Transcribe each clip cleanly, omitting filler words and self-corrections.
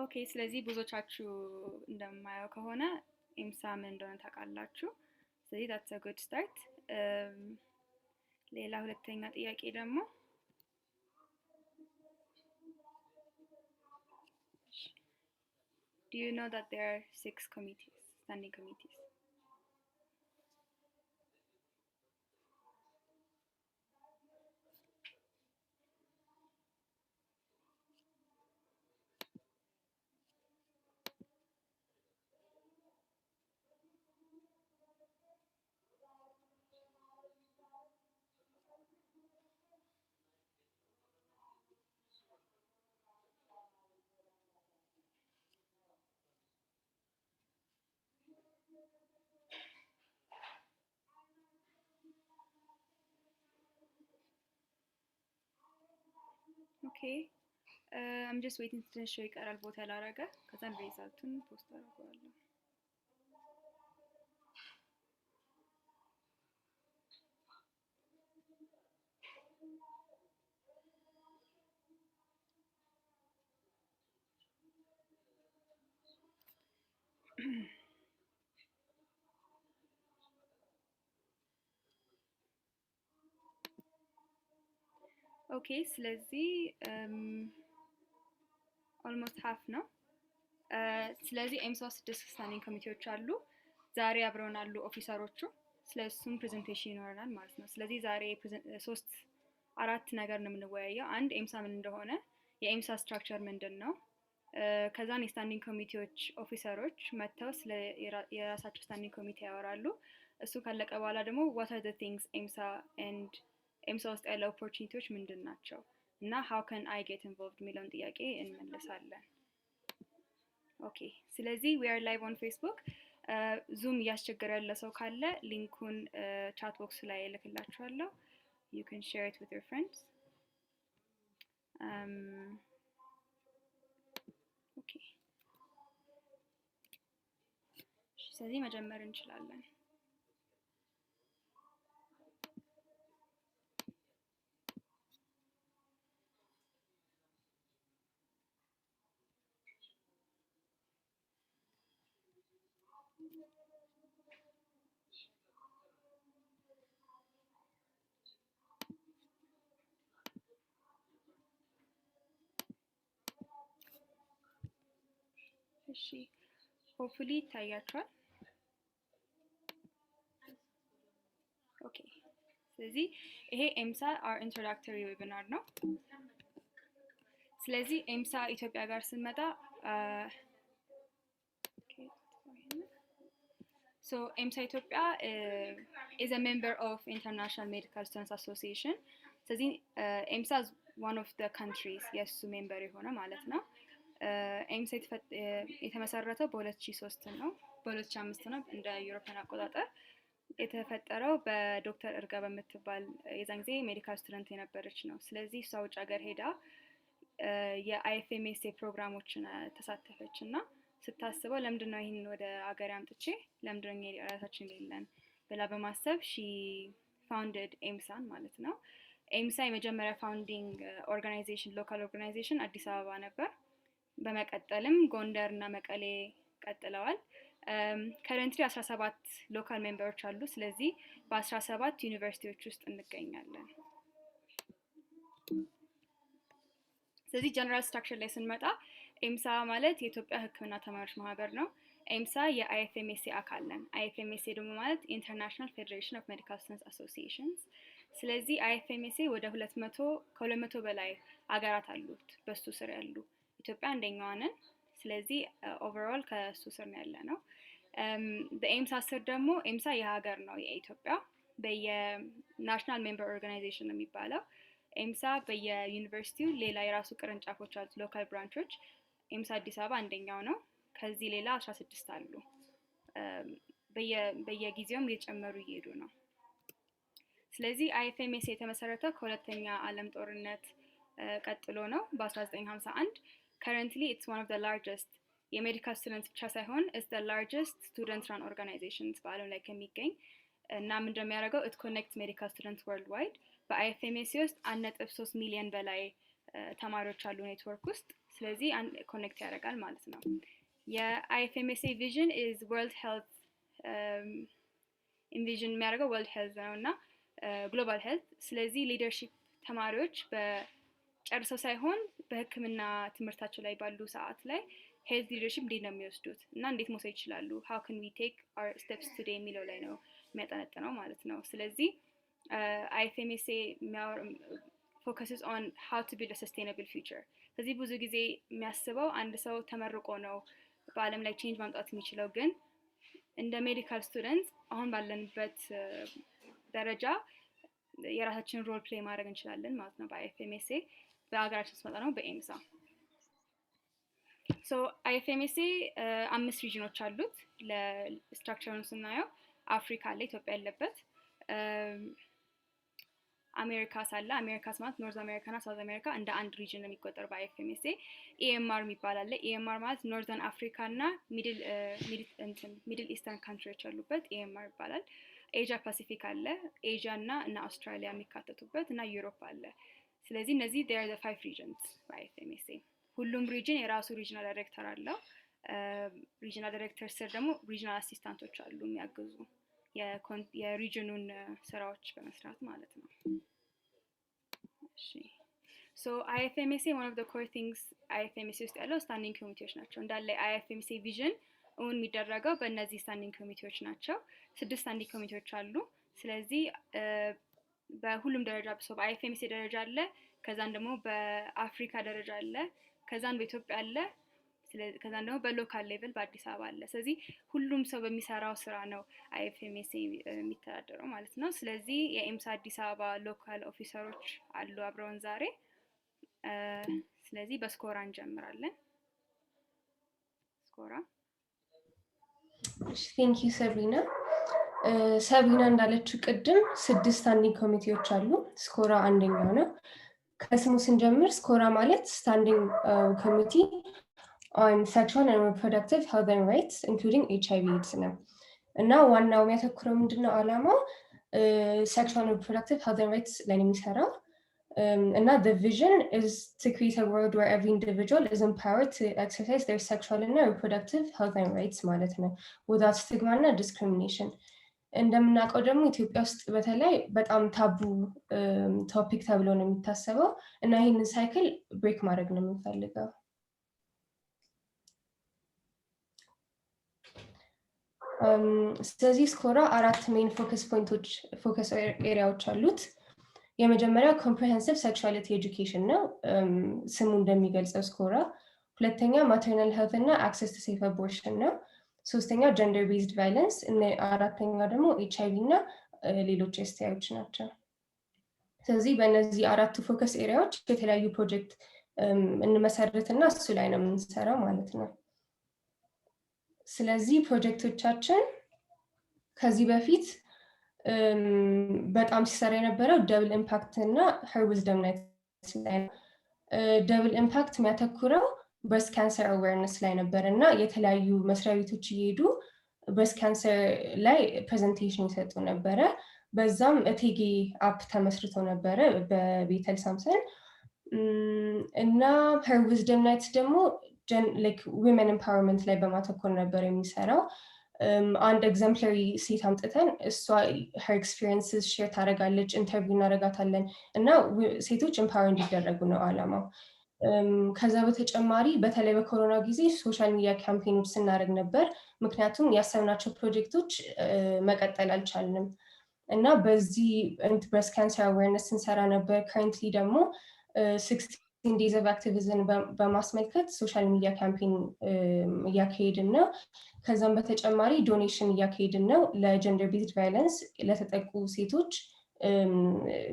ኦኬ ስለዚህ ብዙዎቻችሁ እንደማያው ከሆነ ኤምሳ ምን እንደሆነ ታውቃላችሁ። ስለዚህ that's a good start. ሌላ ሁለተኛ ጥያቄ ደግሞ Do you know that there are 6 committees, standing committees? Okay. I'm just waiting to show ይቀራል ቦታ ላረገ ከዛን ሪዛልቱን ፖስት አደርጋለሁ። Okay, ስለዚህ almost half ነው። ስለዚህ ኤምሳ 6 ስታንዲንግ ኮሚቴዎች አሉ። ዛሬ አብረውን አሉ ኦፊሰሮቹ። ስለሱም ፕሬዘንቴሽን ይኖረናል ማለት ነው። ስለዚህ ዛሬ 4 ነገር ነው የምንወያየው። አንድ ኤምሳ ምን እንደሆነ፣ የኤምሳ ስትራክቸር ምንድነው፣ ከዛን የስታንዲንግ ኮሚቴዎች ኦፊሰሮች መተው ስለ የራሳቸው ስታንዲንግ ኮሚቴ ያወራሉ። እሱ ካለቀ በኋላ ደግሞ what are the things ኤምሳ ውስጥ ያለ ኦፖርቹኒቲዎች ምንድናቸው እና how can I get involved የሚለውን ጥያቄ እንመልሳለን። ኦኬ ስለዚህ we are live on Facebook. ዙም እያስቸገረ ያለ ሰው ካለ ሊንኩን ቻት ቦክስ ላይ እልክላችኋለሁ. You can share it with your friends. Okay. ስለዚህ መጀመር እንችላለን. እሺ hopefully ታያችኋል. ኦኬ ስለዚህ ይሄ ኤምሳ our introductory webinar ነው. ስለዚህ ኤምሳ ኢትዮጵያ ጋር ስንመጣ So EMSA Ethiopia is a member of International Medical Students Association. ስለዚህ EMSA is one of the countries የሱ ሜምበር የሆነ ማለት ነው። ኤምሳ የተመሰረተው በ2003 ነው፣ በ2005 ነው እንደ ዩሮፒያን አቆጣጠር። የተፈጠረው በዶክተር እርጋ በምትባል የዛን ጊዜ ሜዲካል ስቱደንት የነበረች ነው። ስለዚህ እሷ ውጭ ሀገር ሄዳ የአይኤፍኤምኤስኤ ፕሮግራሞችን ተሳተፈችና ስታስበው ለምንድነው ይሄን ወደ ሀገር አምጥቼ ለምንድነው የራሳችን የሌለን ብላ በማሰብ she founded ኤምሳን ማለት ነው። ኤምሳ የመጀመሪያ ፋውንዲንግ ኦርጋናይዜሽን ሎካል ኦርጋናይዜሽን አዲስ አበባ ነበር። በመቀጠልም ጎንደር እና መቀሌ ቀጥለዋል። currently 17 ሎካል ሜምበሮች አሉ። ስለዚህ በ17 ዩኒቨርሲቲዎች ውስጥ እንገኛለን። ስለዚህ ጀነራል ስትራክቸር ላይ ስንመጣ ኤምሳ ማለት የኢትዮጵያ ሕክምና ተማሪዎች ማህበር ነው። ኤምሳ የአይኤፍኤምኤስኤ አካል ነን። አይኤፍኤምኤስኤ ደግሞ ማለት ኢንተርናሽናል ፌዴሬሽን ኦፍ ሜዲካል ስቱደንትስ አሶሲዬሽንስ። ስለዚህ አይኤፍኤምኤስኤ ወደ 200 በላይ አገራት አሉት በሱ ስር ያሉ። ኢትዮጵያ አንደኛዋ ነን። ስለዚህ ኦቨርኦል ከሱ ስር ነው ያለነው። በኤምሳ ስር ደግሞ ኤምሳ የሀገር ነው የኢትዮጵያ በየናሽናል ሜምበር ኦርጋናይዜሽን ነው የሚባለው። ኤምሳ በየዩኒቨርሲቲው ሌላ የራሱ ቅርንጫፎች አሉት ሎካል ብራንቾች። ኤምሳ አዲስ አበባ አንደኛው ነው። ከዚህ ሌላ 16 አሉ። በየጊዜውም እየጨመሩ እየሄዱ ነው። ስለዚህ አይኤፍኤምኤስ የተመሰረተው ከሁለተኛ ዓለም ጦርነት ቀጥሎ ነው በ1951. currently it's one of the largest የሜዲካል ስቱደንትስ ብቻ ሳይሆን it's the largest student run organizations በዓለም ላይ ከሚገኝ እና ምን እንደሚያደርገው it connects medical students worldwide. በአይኤፍኤምኤስ ውስጥ 1.3 ሚሊዮን በላይ ተማሪዎች አሉ ኔትወርክ ውስጥ ስለዚህ ኮኔክት ያደርጋል ማለት ነው የIFMSA vision is world health envision የሚያደርገው world health ነውና global health ስለዚህ leadership ተማሪዎች በጨርሰው ሳይሆን በህክምና ትምህርታቸው ላይ ባሉ ሰዓት ላይ health leadership እንዴት ነው የሚወስዱት እና እንዴት መውሰድ ይችላሉ how can we take our steps today የሚለው ላይ ነው የሚያጠነጥነው ማለት ነው ስለዚህ IFMSA focuses on how to build a sustainable future ስለዚህ ብዙ ጊዜ የሚያስበው አንድ ሰው ተመርቆ ነው በአለም ላይ ቼንጅ ማምጣት የሚችለው ግን እንደ ሜዲካል ስቱደንት አሁን ባለንበት ደረጃ የራሳችንን ሮል ፕሌይ ማድረግ እንችላለን ማለት ነው በIFMSA በአገራችን ስመጣ ነው በኤምሳ so IFMSA 5 ሪጅኖች አሉት ለስትራክቸሩን ስናየው አፍሪካ ላይ ኢትዮጵያ ያለበት አሜሪካ ሳለ አሜሪካ ማለት ኖርዝ አሜሪካ እና ሳውዝ አሜሪካ እንደ አንድ ሪጅን የሚቆጠር በIFMSA EMR የሚባል አለ EMR ማለት ኖርዘርን አፍሪካ እና ሚድል ኢስተርን ካንትሪዎች ያሉበት EMR ይባላል ኤዥያ ፓሲፊክ አለ ኤዥያ እና አውስትራሊያ የሚካተቱበት እና ዩሮፕ አለ ስለዚህ እነዚህ they are the 5 regions በIFMSA ሁሉም ሪጅን የራሱ ሪጅናል ዳይሬክተር አለው ሪጅናል ዳይሬክተር ስር ደግሞ ሪጅናል አሲስታንቶች አሉ የሚያግዙ የሪጅኑን ስራዎች በመስራት ማለት ነው እሺ so IFMSA one of the core things IFMSA ውስጥ ያለው ስታንዲንግ ኮሚቴዎች ናቸው እንዳለ IFMSA vision ኦን የሚደረገው በእነዚህ ስታንዲንግ ኮሚቴዎች ናቸው 6 ስታንዲንግ ኮሚቴዎች አሉ ስለዚህ በሁሉም ደረጃ በIFMSA ደረጃ አለ ከዛን ደግሞ በአፍሪካ ደረጃ አለ ከዛን በኢትዮጵያ አለ ከዛን ደግሞ በሎካል ሌቭል በአዲስ አበባ አለ ስለዚህ ሁሉም ሰው በሚሰራው ስራ ነው IFMSA የሚተዳደረው ማለት ነው ስለዚህ የኤምሳ አዲስ አበባ ሎካል ኦፊሰሮች አሉ አብረውን ዛሬ ስለዚህ በስኮራ እንጀምራለን ስኮራ Thank you ሰቢና ሰቢና እንዳለችው ቅድም 6 ስታንዲንግ ኮሚቴዎች አሉ ስኮራ አንደኛው ነው ከስሙ ስንጀምር ስኮራ ማለት ስታንዲንግ ኮሚቴ on sexual and reproductive health and rights including HIV/AIDS ነው እና ዋናው የሚያተኩረው ምንድነው ዓላማው sexual and reproductive health and rights ላይ የሚሰራው እና the vision is to create a world where every individual is empowered to exercise their sexual and reproductive health and rights ማለት ነው without stigma and discrimination እንደምናውቀው ደግሞ ኢትዮጵያ ውስጥ በተለይ በጣም ታቡ ቶፒክ ተብሎ ነው የሚታሰበው እና ይሄንን ሳይክል ብሬክ ማድረግ ነው የምንፈልገው ስለዚህ ስኮራ 4 ሜን ፎከስ ኤሪያዎች አሉት የመጀመሪያው comprehensive sexuality education ነው ስሙ እንደሚገልጸው ስኮራ ሁለተኛ maternal health እና access to safe abortion ነው ሶስተኛ gender based violence እና አራተኛ ደግሞ HIV እና ሌሎች STIዎች ናቸው ስለዚህ በእነዚህ አራቱ ፎከስ ኤሪያዎች የተለያዩ ፕሮጀክት እንመሰርትና እሱ ላይ ነው የምንሰራው ማለት ነው ስለዚህ ፕሮጀክቶቻችን ከዚህ በፊት በጣም ሲሰራ የነበረው ደብል ኢምፓክት እና her wisdom ላይ ደብል ኢምፓክት የሚያተኩረው breast cancer awareness ላይ ነበርና የተለያዩ መስሪያ ቤቶች እየሄዱ breast cancer ላይ ፕሬዘንቴሽን ይሰጡ ነበር በዛም እቴጌ አፕ ተመስርቶ ነበር በቤተል ሳምሰን እና her wisdom nights ደግሞ like women empowerment ላይ በማተኮር ነበር የሚሰራው አንድ exemplary ሴት አምጥተን እሷ her experiences share ታደርጋለች ኢንተርቪው እናደርጋታለን እና ሴቶች empower እንዲደረጉ ነው ዓላማው ከዛ በተጨማሪ በተለይ በኮሮና ጊዜ ሶሻል ሚዲያ ካምፔኖች ስናደርግ ነበር ምክንያቱም ያሰብናቸው ፕሮጀክቶች መቀጠል አልቻልንም እና በዚህ breast cancer awareness እንሰራ ነበር currently ደግሞ 16 days of activism በማስመልከት ሶሻል ሚዲያ ካምፔን እያካሄድን ነው ከዛም በተጨማሪ ዶኔሽን እያካሄድን ነው ለጀንደር ቤዝድ ቫዮለንስ ለተጠቁ ሴቶች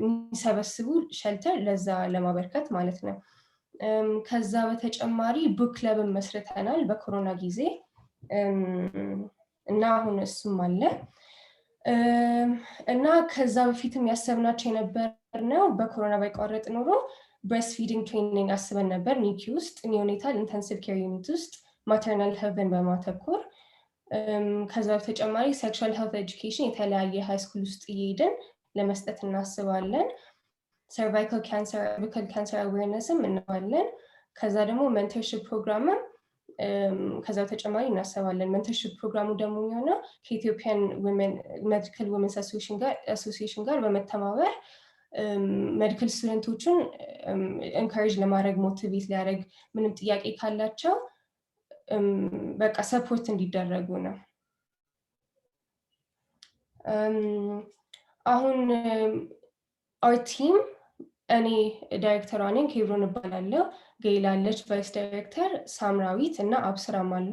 የሚሰበስቡ ሸልተር ለዛ ለማበርከት ማለት ነው ከዛ በተጨማሪ ቡክ ክለብ መስርተናል በኮሮና ጊዜ እና አሁን እሱም አለ እና ከዛ በፊትም ያሰብናቸው የነበርነው በኮሮና ባይቋረጥ ኖሮ breastfeeding training አስበን ነበር ኒኪ ውስጥ neonatal intensive care unit ውስጥ maternal health በማተኮር ከዛ በተጨማሪ sexual health education የተለያየ ሃይ ስኩል ውስጥ እየሄድን ለመስጠት እናስባለን cervical cancer awarenessም እናዋለን ከዛ ደግሞ mentorship ፕሮግራም ከዛው ተጨማሪ እናሰባለን mentorship ፕሮግራሙ ደግሞ የሚሆነው ከኢትዮጵያን medical women's association ጋር በመተባበር ሜዲካል ስቱደንቶችን encourage ለማድረግ ሞቲቬት ሊያደርግ ምንም ጥያቄ ካላቸው በቃ ሰፖርት እንዲደረጉ ነው አሁን our team እኔ ዳይሬክተሯ ነኝ ኬብሮን እባላለሁ ገይላለች ቫይስ ዳይሬክተር ሳምራዊት እና አብስራም አሉ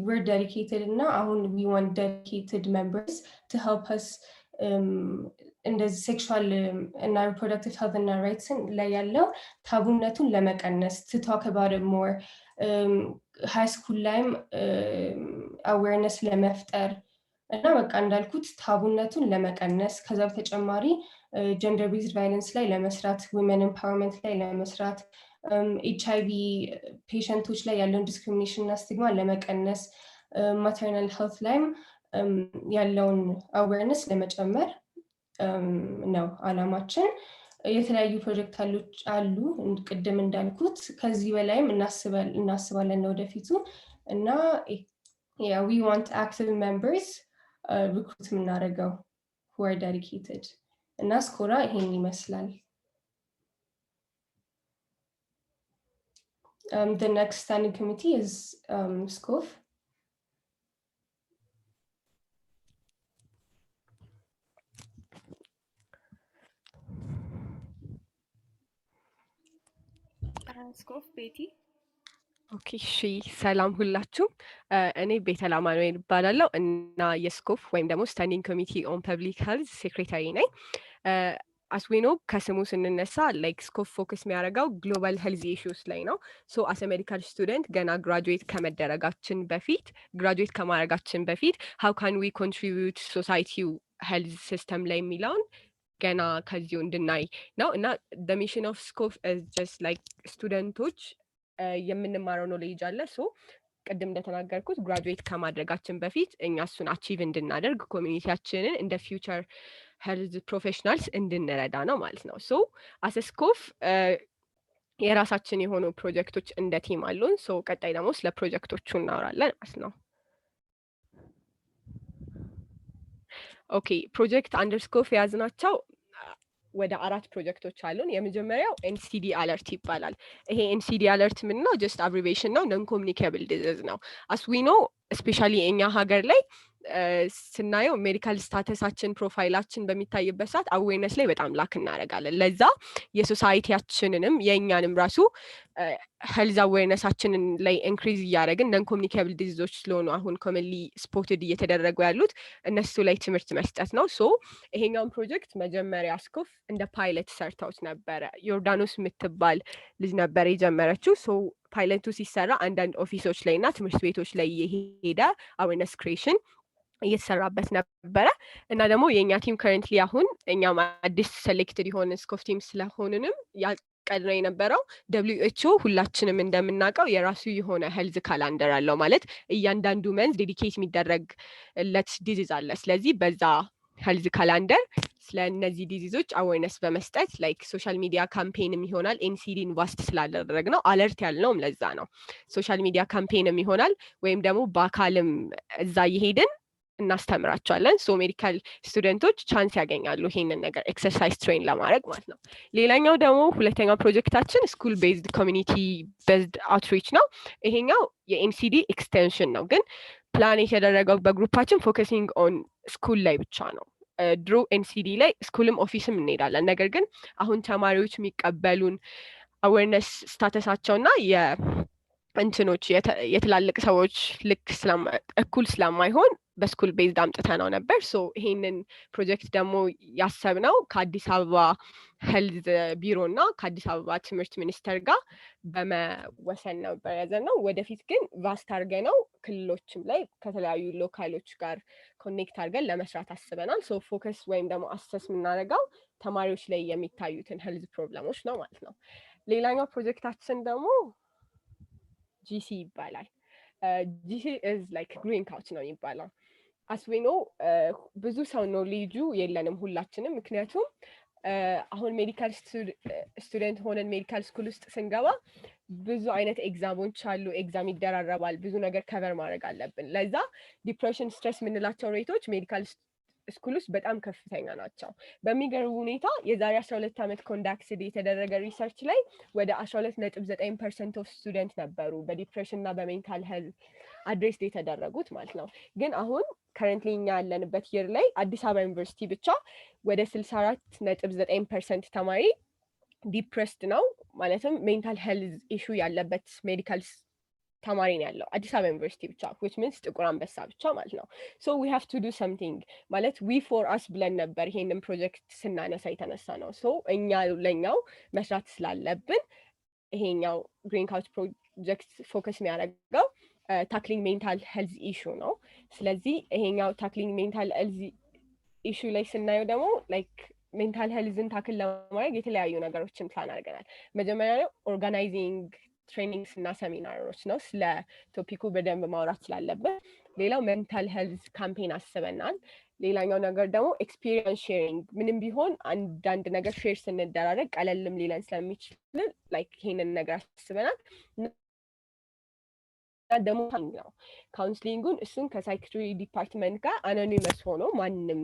we're dedicated እና አሁን we want dedicated members to help us in the sexual and reproductive health and rights ላይ ያለው ታቡነቱን ለመቀነስ to talk about it more high school ላይም awareness ለመፍጠር እና በቃ እንዳልኩት ታቡነቱን ለመቀነስ ከዛ በተጨማሪ gender based violence ላይ ለመስራት women empowerment ላይ ለመስራት HIV patients ላይ ያለውን discrimination እና stigma ለመቀነስ maternal health ላይም ያለውን awareness ለመጨመር ነው አላማችን የተለያዩ ፕሮጀክቶች አሉ ቅድም እንዳልኩት ከዚህ በላይም እናስባለን ወደፊቱ እና yeah we want active members recruit ምናደርገው who are dedicated እና ስኮራ ይሄን ይመስላል the next standing committee is SCOF SCOF ቤቲ ኦኬ እሺ ሰላም ሁላችሁ እኔ ቤተላማ ነው ይባላልው እና የስኮፍ ወይም ደግሞ ስታንዲንግ ኮሚቲ ኦን ፐብሊክ ሄልዝ ሴክሬታሪ ነኝ as we know ከስሙ ስንነሳ like scope focus የሚያደርገው global health issues ላይ ነው so as a medical student ገና graduate ከማድረጋችን በፊት how can we contribute society health system ላይ የሚለውን ገና ከዚሁ እንድናይ ነው እና the mission of scope is just like ስቱደንቶች የምንማረው ኖሌጅ አለ ሶ ቀደም እንደተናገርኩት ግራጁዌት ከማድረጋችን በፊት እኛ እሱን አቺቭ እንድናደርግ ኮሚኒቲያችንን እንደ ፊውቸር ሄልዝ ፕሮፌሽናልስ እንድንረዳ ነው ማለት ነው ሶ አስ ስኮፍ የራሳችን የሆኑ ፕሮጀክቶች እንደ ቲም አሉን ሶ ቀጣይ ደግሞ ስለ ፕሮጀክቶቹ እናወራለን ማለት ነው ኦኬ ፕሮጀክት አንደርስኮፍ ያዝናቸው ወደ 4 ፕሮጀክቶች አሉን የመጀመሪያው NCD alert ይባላል ይሄ NCD alert ምን ነው just abbreviation ነው non communicable disease ነው as we know especially እኛ ሀገር ላይ ስናየው ሜዲካል ስታተሳችን ፕሮፋይላችን በሚታይበት ሰዓት አዌርነስ ላይ በጣም ላክ እናደርጋለን ለዛ የሶሳይቲያችንንም የኛንም ራሱ ሄልዝ አዌርነሳችንን ላይ ኢንክሪዝ ያደረግን ነን ኮሚኒኬብል ዲዚዞች ስለሆኑ አሁን ኮመንሊ ስፖትድ እየተደረጉ ያሉት እነሱ ላይ ትምህርት መስጠት ነው ሶ ይሄኛውን ፕሮጀክት መጀመሪያ ስኮፍ እንደ ፓይለት ሰርተውት ነበረ ዮርዳኖስ የምትባል ልጅ ነበር የጀመረችው ሶ ፓይለቱ ሲሰራ አንዳንድ ኦፊሶች ላይ እና ትምህርት ቤቶች ላይ የሄደ አዌርነስ ክሬሽን እየተሰራበት ነበረ እና ደግሞ የኛ ቲም ከረንትሊ አሁን እኛም አዲስ ሴሌክትድ የሆነ ስኮፍ ቲም ስለሆንንም ያቀድነው የነበረው WHO ሁላችንም እንደምናውቀው የራሱ የሆነ ሄልዝ ካላንደር አለው ማለት እያንዳንዱ መንዝ ዴዲኬት የሚደረግለት ዲዚዝ አለ ስለዚህ በዛ ሄልዝ ካላንደር ስለነዚህ ዲዚዞች አዌርነስ በመስጠት ላይክ ሶሻል ሚዲያ ካምፔንም ይሆናል NCDን ዋስት ስላደረግነው አለርት ያልነውም ለዛ ነው ሶሻል ሚዲያ ካምፔንም ይሆናል ወይም ደግሞ በአካልም እዛ እየሄድን እናስተምራቸዋለን ሶ ሜዲካል ስቱደንቶች ቻንስ ያገኛሉ ይሄንን ነገር ኤክሰርሳይዝ ትሬን ለማድረግ ማለት ነው ሌላኛው ደግሞ ሁለተኛው ፕሮጀክታችን ስኩል ቤዝድ ኮሚኒቲ ቤዝድ አውትሪች ነው ይሄኛው የNCD ኤክስቴንሽን ነው ግን ፕላን የተደረገው በግሩፓችን ፎከሲንግ ኦን ስኩል ላይ ብቻ ነው ድሮ NCD ላይ ስኩልም ኦፊስም እንሄዳለን ነገር ግን አሁን ተማሪዎች የሚቀበሉን አዌርነስ ስታተሳቸውና እንትኖች የትላልቅ ሰዎች ልክ እኩል ስለማይሆን በስኩል ቤዝድ አምጥተነው ነበር ሶ ይሄንን ፕሮጀክት ደግሞ ያሰብነው ከአዲስ አበባ ሄልዝ ቢሮና ከአዲስ አበባ ትምህርት ሚኒስቴር ጋር በመወሰን ነበር ያዘነው ወደፊት ግን ቫስት አድርገነው ክልሎችም ላይ ከተለያዩ ሎካሎች ጋር ኮኔክት አድርገን ለመስራት አስበናል ሶ ፎከስ ወይም ደግሞ አሰስ የምናደርገው ተማሪዎች ላይ የሚታዩትን ሄልዝ ፕሮብለሞች ነው ማለት ነው ሌላኛው ፕሮጀክታችን ደግሞ GC ይባላል GC is like green couch ነው የሚባለው as we know ብዙ ሰው ኖሌጁ የለንም ሁላችንም ምክንያቱም አሁን ሜዲካል ስቱደንት ሆነን ሜዲካል ስኩል ውስጥ ስንገባ ብዙ አይነት ኤግዛሞች አሉ ኤግዛም ይደራረባል ብዙ ነገር ከቨር ማድረግ አለብን ለዛ ዲፕሬሽን ስትረስ የምንላቸው ሬቶች ሜዲካል ስኩል ውስጥ በጣም ከፍተኛ ናቸው በሚገርም ሁኔታ የዛሬ 12 ዓመት ኮንዳክትድ የተደረገ ሪሰርች ላይ ወደ 12.9% ኦፍ ስቱደንት ነበሩ በዲፕሬሽን እና በሜንታል ሄልዝ አድሬስ የተደረጉት ማለት ነው ግን አሁን ከረንትሊ እኛ ያለንበት ይር ላይ አዲስ አበባ ዩኒቨርሲቲ ብቻ ወደ 64.9% ተማሪ ዲፕሬስድ ነው ማለትም ሜንታል ሄልዝ ኢሹ ያለበት ሜዲካል ተማሪ ነው ያለው አዲስ አበባ ዩኒቨርሲቲ ብቻ which means ጥቁር አንበሳ ብቻ ማለት ነው so we have to do something ማለት we for us ብለን ነበር ይሄንን ፕሮጀክት ስናነሳ የተነሳ ነው so እኛ ለኛው መስራት ስላለብን ይሄኛው ግሪን ካውች ፕሮጀክት ፎከስ የሚያደርገው ታክሊንግ ሜንታል ሄልዝ ኢሹ ነው ስለዚህ ይሄኛው ታክሊንግ ሜንታል ሄልዝ ኢሹ ላይ ስናየው ደግሞ ላይክ ሜንታል ሄልዝን ታክል ለማድረግ የተለያዩ ነገሮችን ፕላን አድርገናል መጀመሪያ ኦርጋናይዚንግ ትሬኒንግስ እና ሰሚናሮች ነው ስለ ቶፒኩ በደንብ ማውራት ስላለብን ሌላው ሜንታል ሄልዝ ካምፔን አስበናል ሌላኛው ነገር ደግሞ ኤክስፒሪየንስ ሼሪንግ ምንም ቢሆን አንዳንድ ነገር ሼር ስንደራረግ ቀለልም ሊለን ስለሚችል ላይክ ይሄንን ነገር አስበናል ደግሞ ነው ካውንስሊንጉን እሱን ከሳይኪያትሪ ዲፓርትመንት ጋር አኖኒመስ ሆኖ ማንንም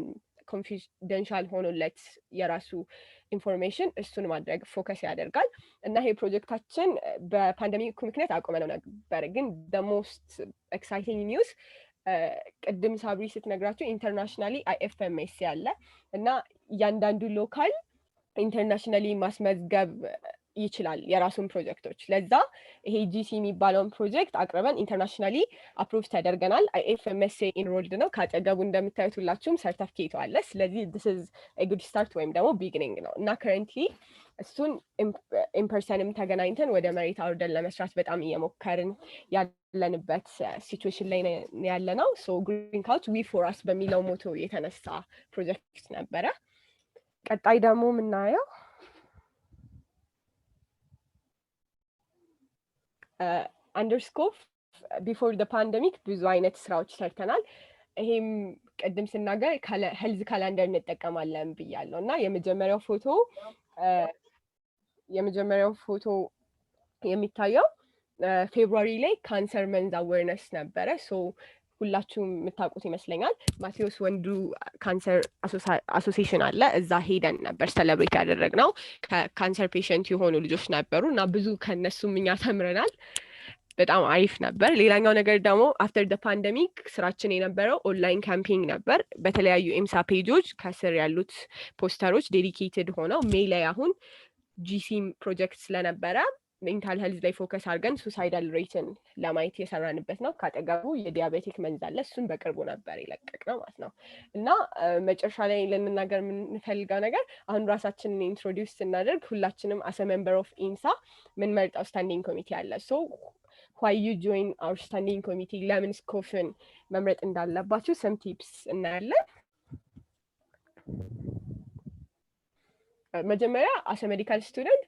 ኮንፊደንሻል ሆኖለት የራሱ ኢንፎርሜሽን እሱን ማድረግ ፎከስ ያደርጋል እና ይሄ ፕሮጀክታችን በፓንደሚክ ምክንያት አቆመነው ነበር ግን the most exciting news ቅድም ሳብሪ ስትነግራችሁ ኢንተርናሽናሊ IFMS ያለ እና ያንዳንዱ ሎካል ኢንተርናሽናሊ ማስመዝገብ ይችላል የራሱን ፕሮጀክቶች ለዛ ይሄ ጂሲ የሚባለውን ፕሮጀክት አቅርበን ኢንተርናሽናሊ አፕሩቭ ተደርገናል IFMSA ኢንሮልድ ነው ካጠገቡ እንደምታዩት ሁላችሁም ሰርቲፊኬቱ አለ ስለዚህ this is a good start ወይም ደግሞ ቢግኒንግ ነው እና currently እሱን ኢምፐርሰንም ተገናኝተን ወደ መሬት አውርደን ለመስራት በጣም እየሞከርን ያለንበት ሲቹዌሽን ላይ ያለ ነው so green couch we for us በሚለው ሞቶ የተነሳ ፕሮጀክት ነበረ ቀጣይ ደግሞ የምናየው underscope before the pandemic ብዙ አይነት ስራዎች ሰርተናል ይሄም ቀደም ስናገር ሄልዝ ካላንደር እንጠቀማለን ብያለሁ እና የመጀመሪያው ፎቶ የሚታየው ፌብሩዋሪ ላይ ካንሰር መንዝ አዌርነስ ነበረ ሶ ሁላችሁም የምታውቁት ይመስለኛል ማቴዎስ ወንዱ ካንሰር አሶሲዬሽን አለ እዛ ሄደን ነበር ሴሌብሬት ያደረግነው ከካንሰር ፔሸንት የሆኑ ልጆች ነበሩ እና ብዙ ከነሱም እኛ ተምረናል በጣም አሪፍ ነበር ሌላኛው ነገር ደግሞ አፍተር ዘ ፓንደሚክ ስራችን የነበረው ኦንላይን ካምፔይን ነበር በተለያዩ ኤምሳ ፔጆች ከስር ያሉት ፖስተሮች ዴዲኬትድ ሆነው ሜይ ላይ አሁን ጂሲ ፕሮጀክት ስለነበረ ሜንታል ሄልዝ ላይ ፎከስ አድርገን ሱሳይዳል ሬትን ለማየት የሰራንበት ነው ካጠገቡ የዲያቤቲክ መንዝ አለ እሱን በቅርቡ ነበር የለቀቅነው ማለት ነው እና መጨረሻ ላይ ለመናገር የምንፈልገው ነገር አሁን ራሳችንን ኢንትሮዲውስ ስናደርግ ሁላችንም as a member of EMSA ምን መርጣው ስታንዲንግ ኮሚቴ አለ so why you join our standing committee ለምን ስኮፍን መምረጥ እንዳለባችሁ some tips እናያለን መጀመሪያ as a medical student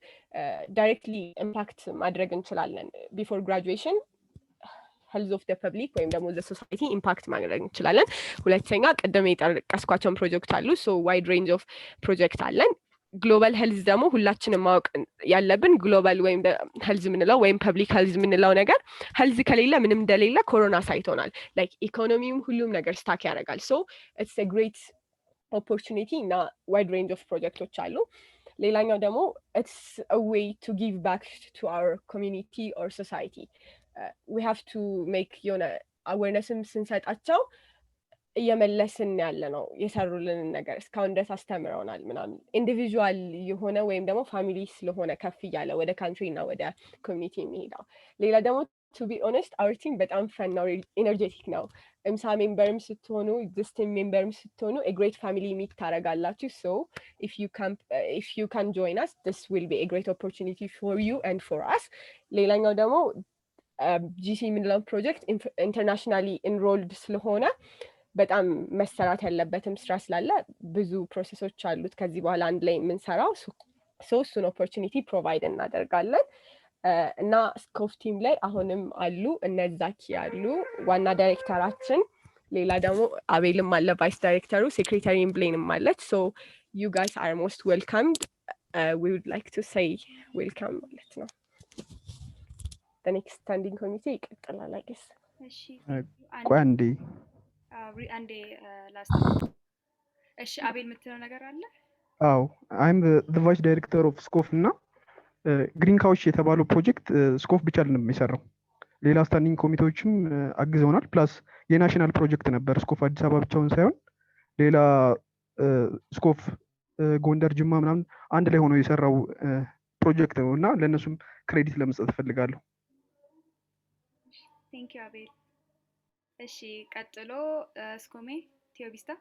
directly impact ማድረግ እንችላለን before graduation health of the public ወይም ደግሞ the society impact ማድረግ እንችላለን ሁለተኛ ቀደም የጠቀስኳቸውን ፕሮጀክት አሉ so wide range of project አለን ግሎባል ሄልዝ ደግሞ ሁላችንም ማወቅ ያለብን ግሎባል ወይም ሄልዝ ምንለው ወይም ፐብሊክ ሄልዝ ምንለው ነገር ሄልዝ ከሌለ ምንም እንደሌለ ኮሮና ሳይቶናል ላይክ ኢኮኖሚውም ሁሉም ነገር ስታክ ያደርጋል so it's a great opportunity እና wide range of projects አሉ ሌላኛው ደግሞ it's a way to give back to our community or society we have to make የሆነ awarenessም ስንሰጣቸው እየመለስን ያለ ነው የሰሩልን ነገር እስካሁን ድረስ አስተምረውናል ምናምን ኢንዲቪጁዋል የሆነ ወይም ደግሞ ፋሚሊ ስለሆነ ከፍ ያለ ወደ ካንትሪ እና ወደ ኮሚኒቲ የሚሄዳው ሌላ ደግሞ to be honest our team በጣም fun ነው energetic ነው EMSA ሜምበርም ስትሆኑ existing ሜምበርም ስትሆኑ a great family meet ታረጋላችሁ so if you can join us this will be a great opportunity for you and for us ሌላኛው ደግሞ GC ምንለው ፕሮጀክት internationally enrolled ስለሆነ በጣም መሰራት ያለበትም ስራ ስላለ ብዙ ፕሮሰሶች አሉት ከዚህ በኋላ አንድ ላይ የምንሰራው so እሱን opportunity provide እናደርጋለን እና ስኮፍ ቲም ላይ አሁንም አሉ እነዛኪ ያሉ ዋና ዳይሬክተራችን ሌላ ደግሞ አቤልም አለ ቫይስ ዳይሬክተሩ ሴክሬታሪም ብሌንም አለች so you guys are most welcomed. We would like to say welcome ማለት ነው። The next standing committee ይቀጥላል I guess. እሺ ቆይ አንዴ አንዴ ላስታ እሺ አቤል የምትለው ነገር አለ? አዎ I'm the vice director of SCOF እና ግሪን ካውች የተባለው ፕሮጀክት ስኮፍ ብቻ አይደለም የሚሰራው ሌላ ስታንዲንግ ኮሚቴዎችም አግዘውናል ፕላስ የናሽናል ፕሮጀክት ነበር ስኮፍ አዲስ አበባ ብቻውን ሳይሆን ሌላ ስኮፍ ጎንደር ጅማ ምናምን አንድ ላይ ሆኖ የሰራው ፕሮጀክት ነው እና ለእነሱም ክሬዲት ለመስጠት እፈልጋለሁ። ቴንክ ዩ አቤል። እሺ ቀጥሎ ስኮሜ ቴዎቢስታ።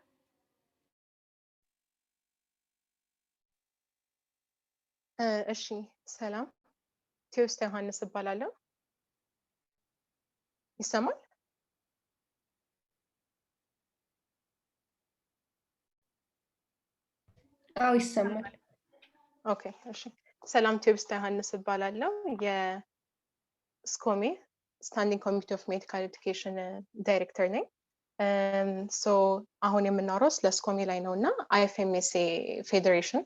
እሺ ሰላም ቴዎስታ ዮሐንስ እባላለሁ። ይሰማል? አዎ ይሰማል። ኦኬ እሺ ሰላም ቴዎስታ ዮሐንስ እባላለሁ የስኮሜ ስታንዲንግ ኮሚቴ ኦፍ ሜዲካል ኤዱኬሽን ዳይሬክተር ነኝ። ሶ አሁን የምናወራው ስለ ስኮሜ ላይ ነው እና IFMSA ፌዴሬሽን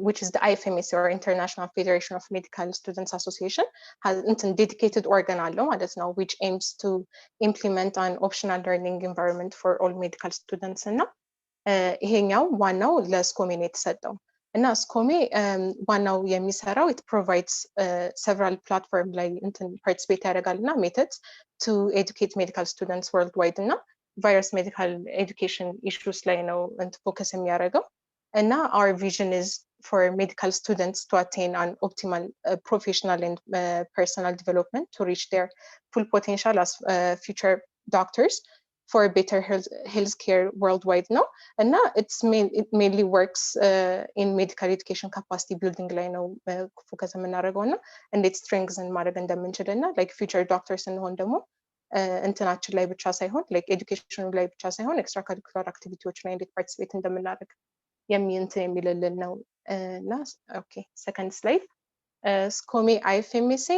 which is the IFMSA or International Federation of Medical Students Association has a dedicated organ አለው ማለት ነው which aims to implement an optional learning environment for all medical students እና ይሄኛው ዋናው ለስኮሜ ነው የተሰጠው እና ስኮሜ ዋናው የሚሰራው it provides several platform ላይ participate ያደርጋል እና methods to educate medical students worldwide እና virus medical education issues ላይ ነው focus የሚያደርገው እና our vision is for medical students to attain an optimal professional and personal development to reach their full potential as future doctors for better health care worldwide no and it mainly works in medical education capacity building ላይ ነው focus የምናደርገው እና እንዴት strengthen ማድረግ እንደምንችልና like future doctors እንሆን ደግሞ እንትናችን ላይ ብቻ ሳይሆን like education ላይ ብቻ ሳይሆን extra curricular activities ላይ እንዴት participate እንደምናደርግ የሚልልን ነው እና ኦኬ ሰከንድ ስላይድ ስኮሜ IFMSA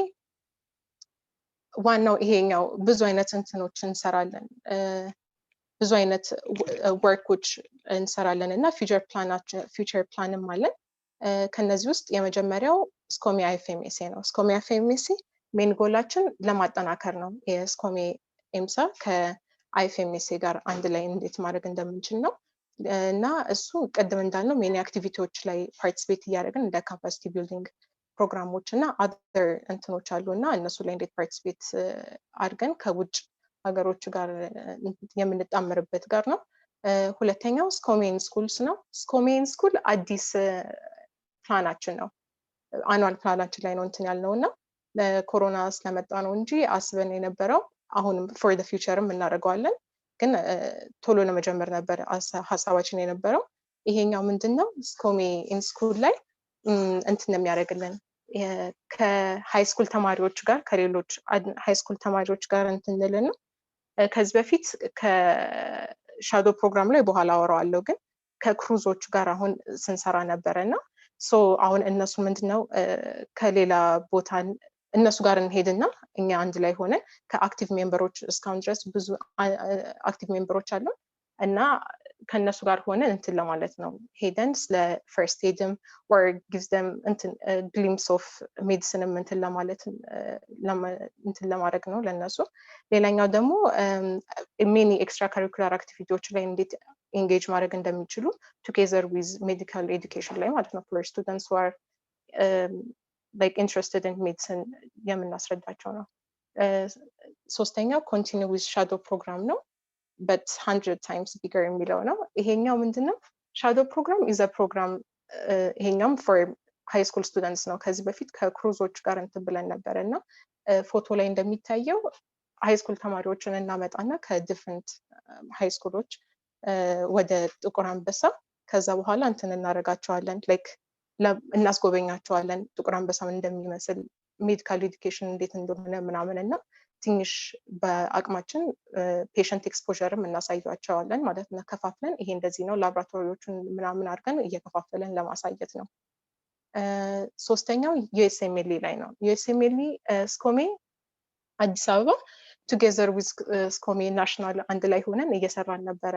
ዋናው ይሄኛው ብዙ አይነት እንትኖች እንሰራለን ብዙ አይነት ወርኮች እንሰራለን እና ፊውቸር ፕላንም አለን ከነዚህ ውስጥ የመጀመሪያው ስኮሜ IFMSA ነው ስኮሜ IFMSA ሜን ጎላችን ለማጠናከር ነው የስኮሜ ኤምሳ ከIFMSA ጋር አንድ ላይ እንዴት ማድረግ እንደምንችል ነው እና እሱ ቀደም እንዳልነው ሜኒ አክቲቪቲዎች ላይ ፓርቲሲፔት እያደረግን እንደ ካፓሲቲ ቢልዲንግ ፕሮግራሞች እና አደር እንትኖች አሉ እና እነሱ ላይ እንዴት ፓርቲሲፔት አድርገን ከውጭ ሀገሮች ጋር የምንጣመርበት ጋር ነው ሁለተኛው ስኮሜን ስኩልስ ነው ስኮሜን ስኩል አዲስ ፕላናችን ነው አኑዋል ፕላናችን ላይ ነው እንትን ያልነው እና ኮሮና ስለመጣ ነው እንጂ አስበን የነበረው አሁንም ፎር ዘ ፊውቸርም እናደርገዋለን ግን ቶሎ ለመጀመር ነበር ሀሳባችን የነበረው ይሄኛው ምንድነው ስኮሜ ኢን ስኩል ላይ እንትን የሚያደርግልን ከሃይ ስኩል ተማሪዎች ጋር ከሌሎች ሃይ ስኩል ተማሪዎች ጋር እንትንልን ነው ከዚህ በፊት ከሻዶ ፕሮግራም ላይ በኋላ አወራዋለሁ ግን ከክሩዞች ጋር አሁን ስንሰራ ነበረና ሶ አሁን እነሱ ምንድነው ከሌላ ቦታ እነሱ ጋር እንሄድና እኛ አንድ ላይ ሆነን ከአክቲቭ ሜምበሮች እስካሁን ድረስ ብዙ አክቲቭ ሜምበሮች አሉ እና ከነሱ ጋር ሆነን እንትን ለማለት ነው ሄደን ስለ ፈርስት ኤድም or gives them እንትን glimpse of medicine እንትን ለማለት እንትን ለማድረግ ነው ለነሱ ሌላኛው ደግሞ ሜኒ ኤክስትራ ካሪኩላር አክቲቪቲዎች ላይ እንዴት ኤንጌጅ ማድረግ እንደሚችሉ together with medical education ላይ ማለት ነው for students who are like interested in medicine የምናስረዳቸው ነው ሶስተኛው continue with shadow program ነው but 100 times bigger የሚለው ነው ይሄኛው ምንድነው shadow program is a program ይሄኛውም for high school students ነው ከዚህ በፊት ከክሩዞች ጋር እንትን ብለን ነበርና ፎቶ ላይ እንደሚታየው high school ተማሪዎችን እናመጣና ከዲፍረንት high schoolዎች ወደ ጥቁር አንበሳ ከዛ በኋላ እንትን እናደርጋቸዋለን like እናስጎበኛቸዋለን ጥቁር አንበሳም እንደሚመስል ሜዲካል ኤዱኬሽን እንዴት እንደሆነ ምናምን እና ትንሽ በአቅማችን ፔሸንት ኤክስፖዠርም እናሳያቸዋለን ማለት ነው ከፋፍለን ይሄ እንደዚህ ነው ላብራቶሪዎችን ምናምን አድርገን እየከፋፈለን ለማሳየት ነው ሶስተኛው USMLE ላይ ነው USMLE ስኮሜ አዲስ አበባ together with ስኮሜ ናሽናል አንድ ላይ ሆነን እየሰራን ነበረ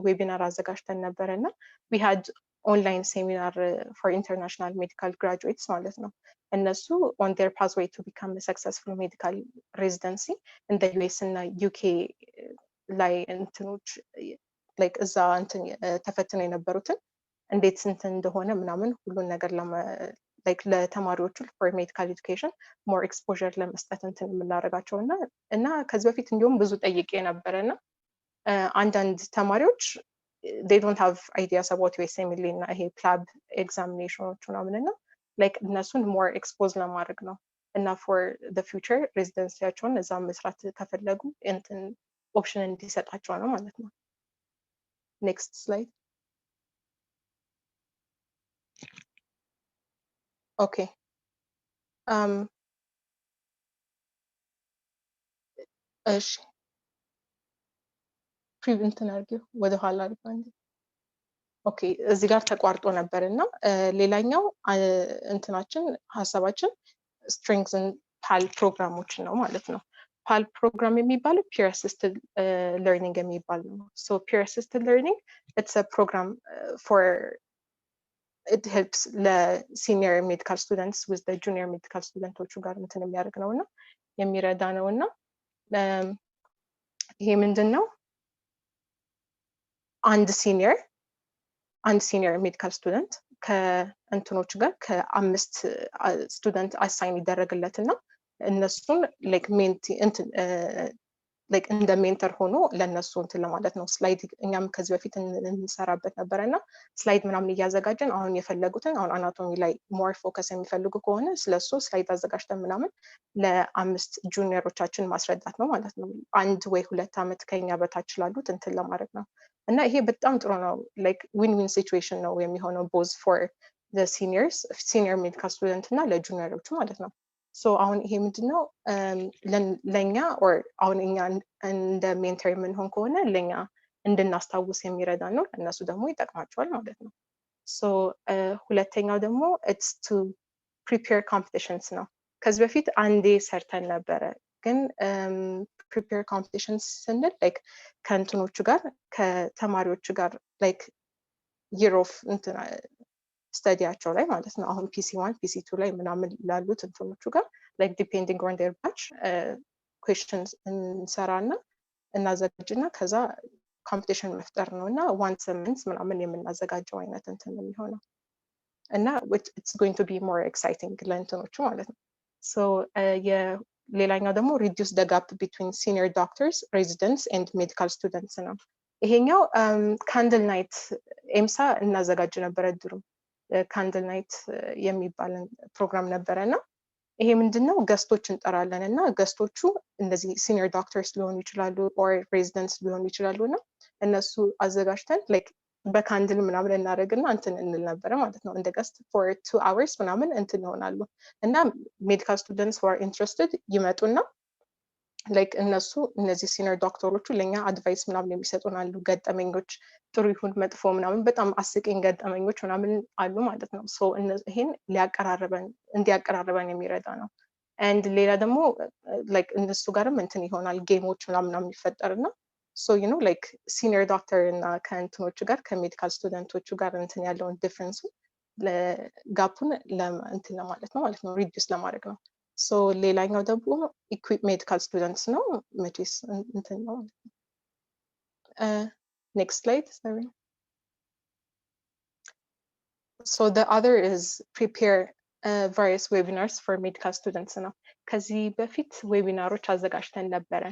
ዌቢናር አዘጋጅተን ነበረና we had ኦንላይን ሴሚናር for international medical graduates ማለት ነው። እነሱ on their pathway to become a successful medical residency in the US እና UK ላይ እንትኖች like እዛ እንትን ተፈትነው የነበሩትን እንዴት ስንት እንደሆነ ምናምን ሁሉን ነገር like ለተማሪዎቹ for medical education more exposure ለመስጠት እንትን የምናደርጋቸው እና ከዚህ በፊት እንዲሁም ብዙ ጠይቄ ነበረና አንዳንድ ተማሪዎች they don't have ideas about USMLE እና ይሄ ፕላብ ኤግዛሚኔሽኖች ምናምንና like እነሱን more expose ለማድረግ ነው እና for the future residencyያቸውን እዛ መስራት ከፈለጉ እንትን ኦፕሽን እንዲሰጣቸው ነው ማለት ነው። next slide. okay እሺ ፕሪቨንት አድርጊው ወደ ኋላ አድርጊው። ኦኬ እዚህ ጋር ተቋርጦ ነበርና ሌላኛው እንትናችን ሀሳባችን strengthen PAL ፕሮግራሞችን ነው ማለት ነው። PAL ፕሮግራም የሚባለው peer assisted learning የሚባል ነው። so peer assisted learning it's a program for it helps the senior medical students with the junior medical students ጋር እንትን የሚያደርግ ነውና የሚረዳ ነውና ይሄ ምንድነው አንድ ሲኒየር ሜዲካል ስቱደንት ከእንትኖች ጋር ከአምስት ስቱደንት አሳይን ይደረግለትና እነሱን like እንደ ሜንተር ሆኖ ለነሱ እንትን ለማለት ነው። ስላይድ እኛም ከዚህ በፊት እንሰራበት ነበርና ስላይድ ምናምን እያዘጋጀን አሁን የፈለጉትን አሁን አናቶሚ ላይ ሞር ፎከስ የሚፈልጉ ከሆነ ስለሱ ስላይድ አዘጋጅተን ምናምን ለአምስት ጁኒየሮቻችን ማስረዳት ነው ማለት ነው። 1 ወይ 2 ዓመት ከኛ በታች ላሉት እንትን ለማድረግ ነው እና ይሄ በጣም ጥሩ ነው። like win-win situation ነው የሚሆነው both for the senior medical student እና ለጁኒየሮቹ ማለት ነው። so አሁን ይሄ ምንድነው ለኛ or አሁን እኛ እንደ ሜንተር የምንሆን ከሆነ ለኛ እንድናስታውስ የሚረዳ ነው፣ እነሱ ደግሞ ይጠቅማቸዋል ማለት ነው። so ሁለተኛው ደግሞ it's to prepare competitions ነው። ከዚህ በፊት አንዴ ሰርተን ነበረ ግን prepare competitions ስንል like ከእንትኖቹ ጋር ከተማሪዎቹ ጋር like year of ስተዲያቸው ላይ ማለት ነው። አሁን PC1 PC2 ላይ ምናምን ላሉት እንትኖቹ ጋር like depending on their batch questions እንሰራና እናዘጋጅና ከዛ ኮምፒቲሽን መፍጠር ነውና once a month ምናምን የምናዘጋጀው አይነት እንትን ነው የሚሆነው እና it's going to be more exciting ለእንትኖቹ ማለት ነው። so ሌላኛው ደግሞ reduce the gap between senior doctors, residents and medical students ነው። ይሄኛው ካንድል ናይት ኤምሳ እናዘጋጅ ነበረ ድሮ ካንድል ናይት የሚባል ፕሮግራም ነበረና ይሄ ምንድነው ገስቶች እንጠራለን እና ገስቶቹ እንደዚህ ሲኒየር ዶክተርስ ሊሆኑ ይችላሉ or residents ሊሆኑ ይችላሉና እነሱ አዘጋጅተን like በካንድል ምናምን እናደርግና እንትን እንል ነበረ ማለት ነው። እንደ ገስት for 2 hours ምናምን እንትን ይሆናሉ እና ሜዲካል ስቱደንትስ who are interested ይመጡና like እነሱ እነዚህ ሲኒየር ዶክተሮቹ ለኛ አድቫይስ ምናምን የሚሰጡን አሉ። ገጠመኞች ጥሩ ይሁን መጥፎ ምናምን በጣም አስቂኝ ገጠመኞች ምናምን አሉ ማለት ነው። so ይሄን እንዲያቀራርበን የሚረዳ ነው። and ሌላ ደግሞ like እነሱ ጋርም እንትን ይሆናል ጌሞች ምናምን ይፈጠርና so you know like senior doctor እና ከእንትኖቹ ጋር ከሜዲካል ስቱደንቶቹ ጋር እንትን ያለውን ዲፍረንሱ ለጋፑን እንትን ለማለት ነው ማለት ነው ሪዲዩስ ለማድረግ ነው። so ሌላኛው ደግሞ equip medical students ነው መቼስ እንትን ነው። next slide sorry. so the other is prepare various webinars for medical students ነው። ከዚህ በፊት ዌቢናሮች አዘጋጅተን ነበረ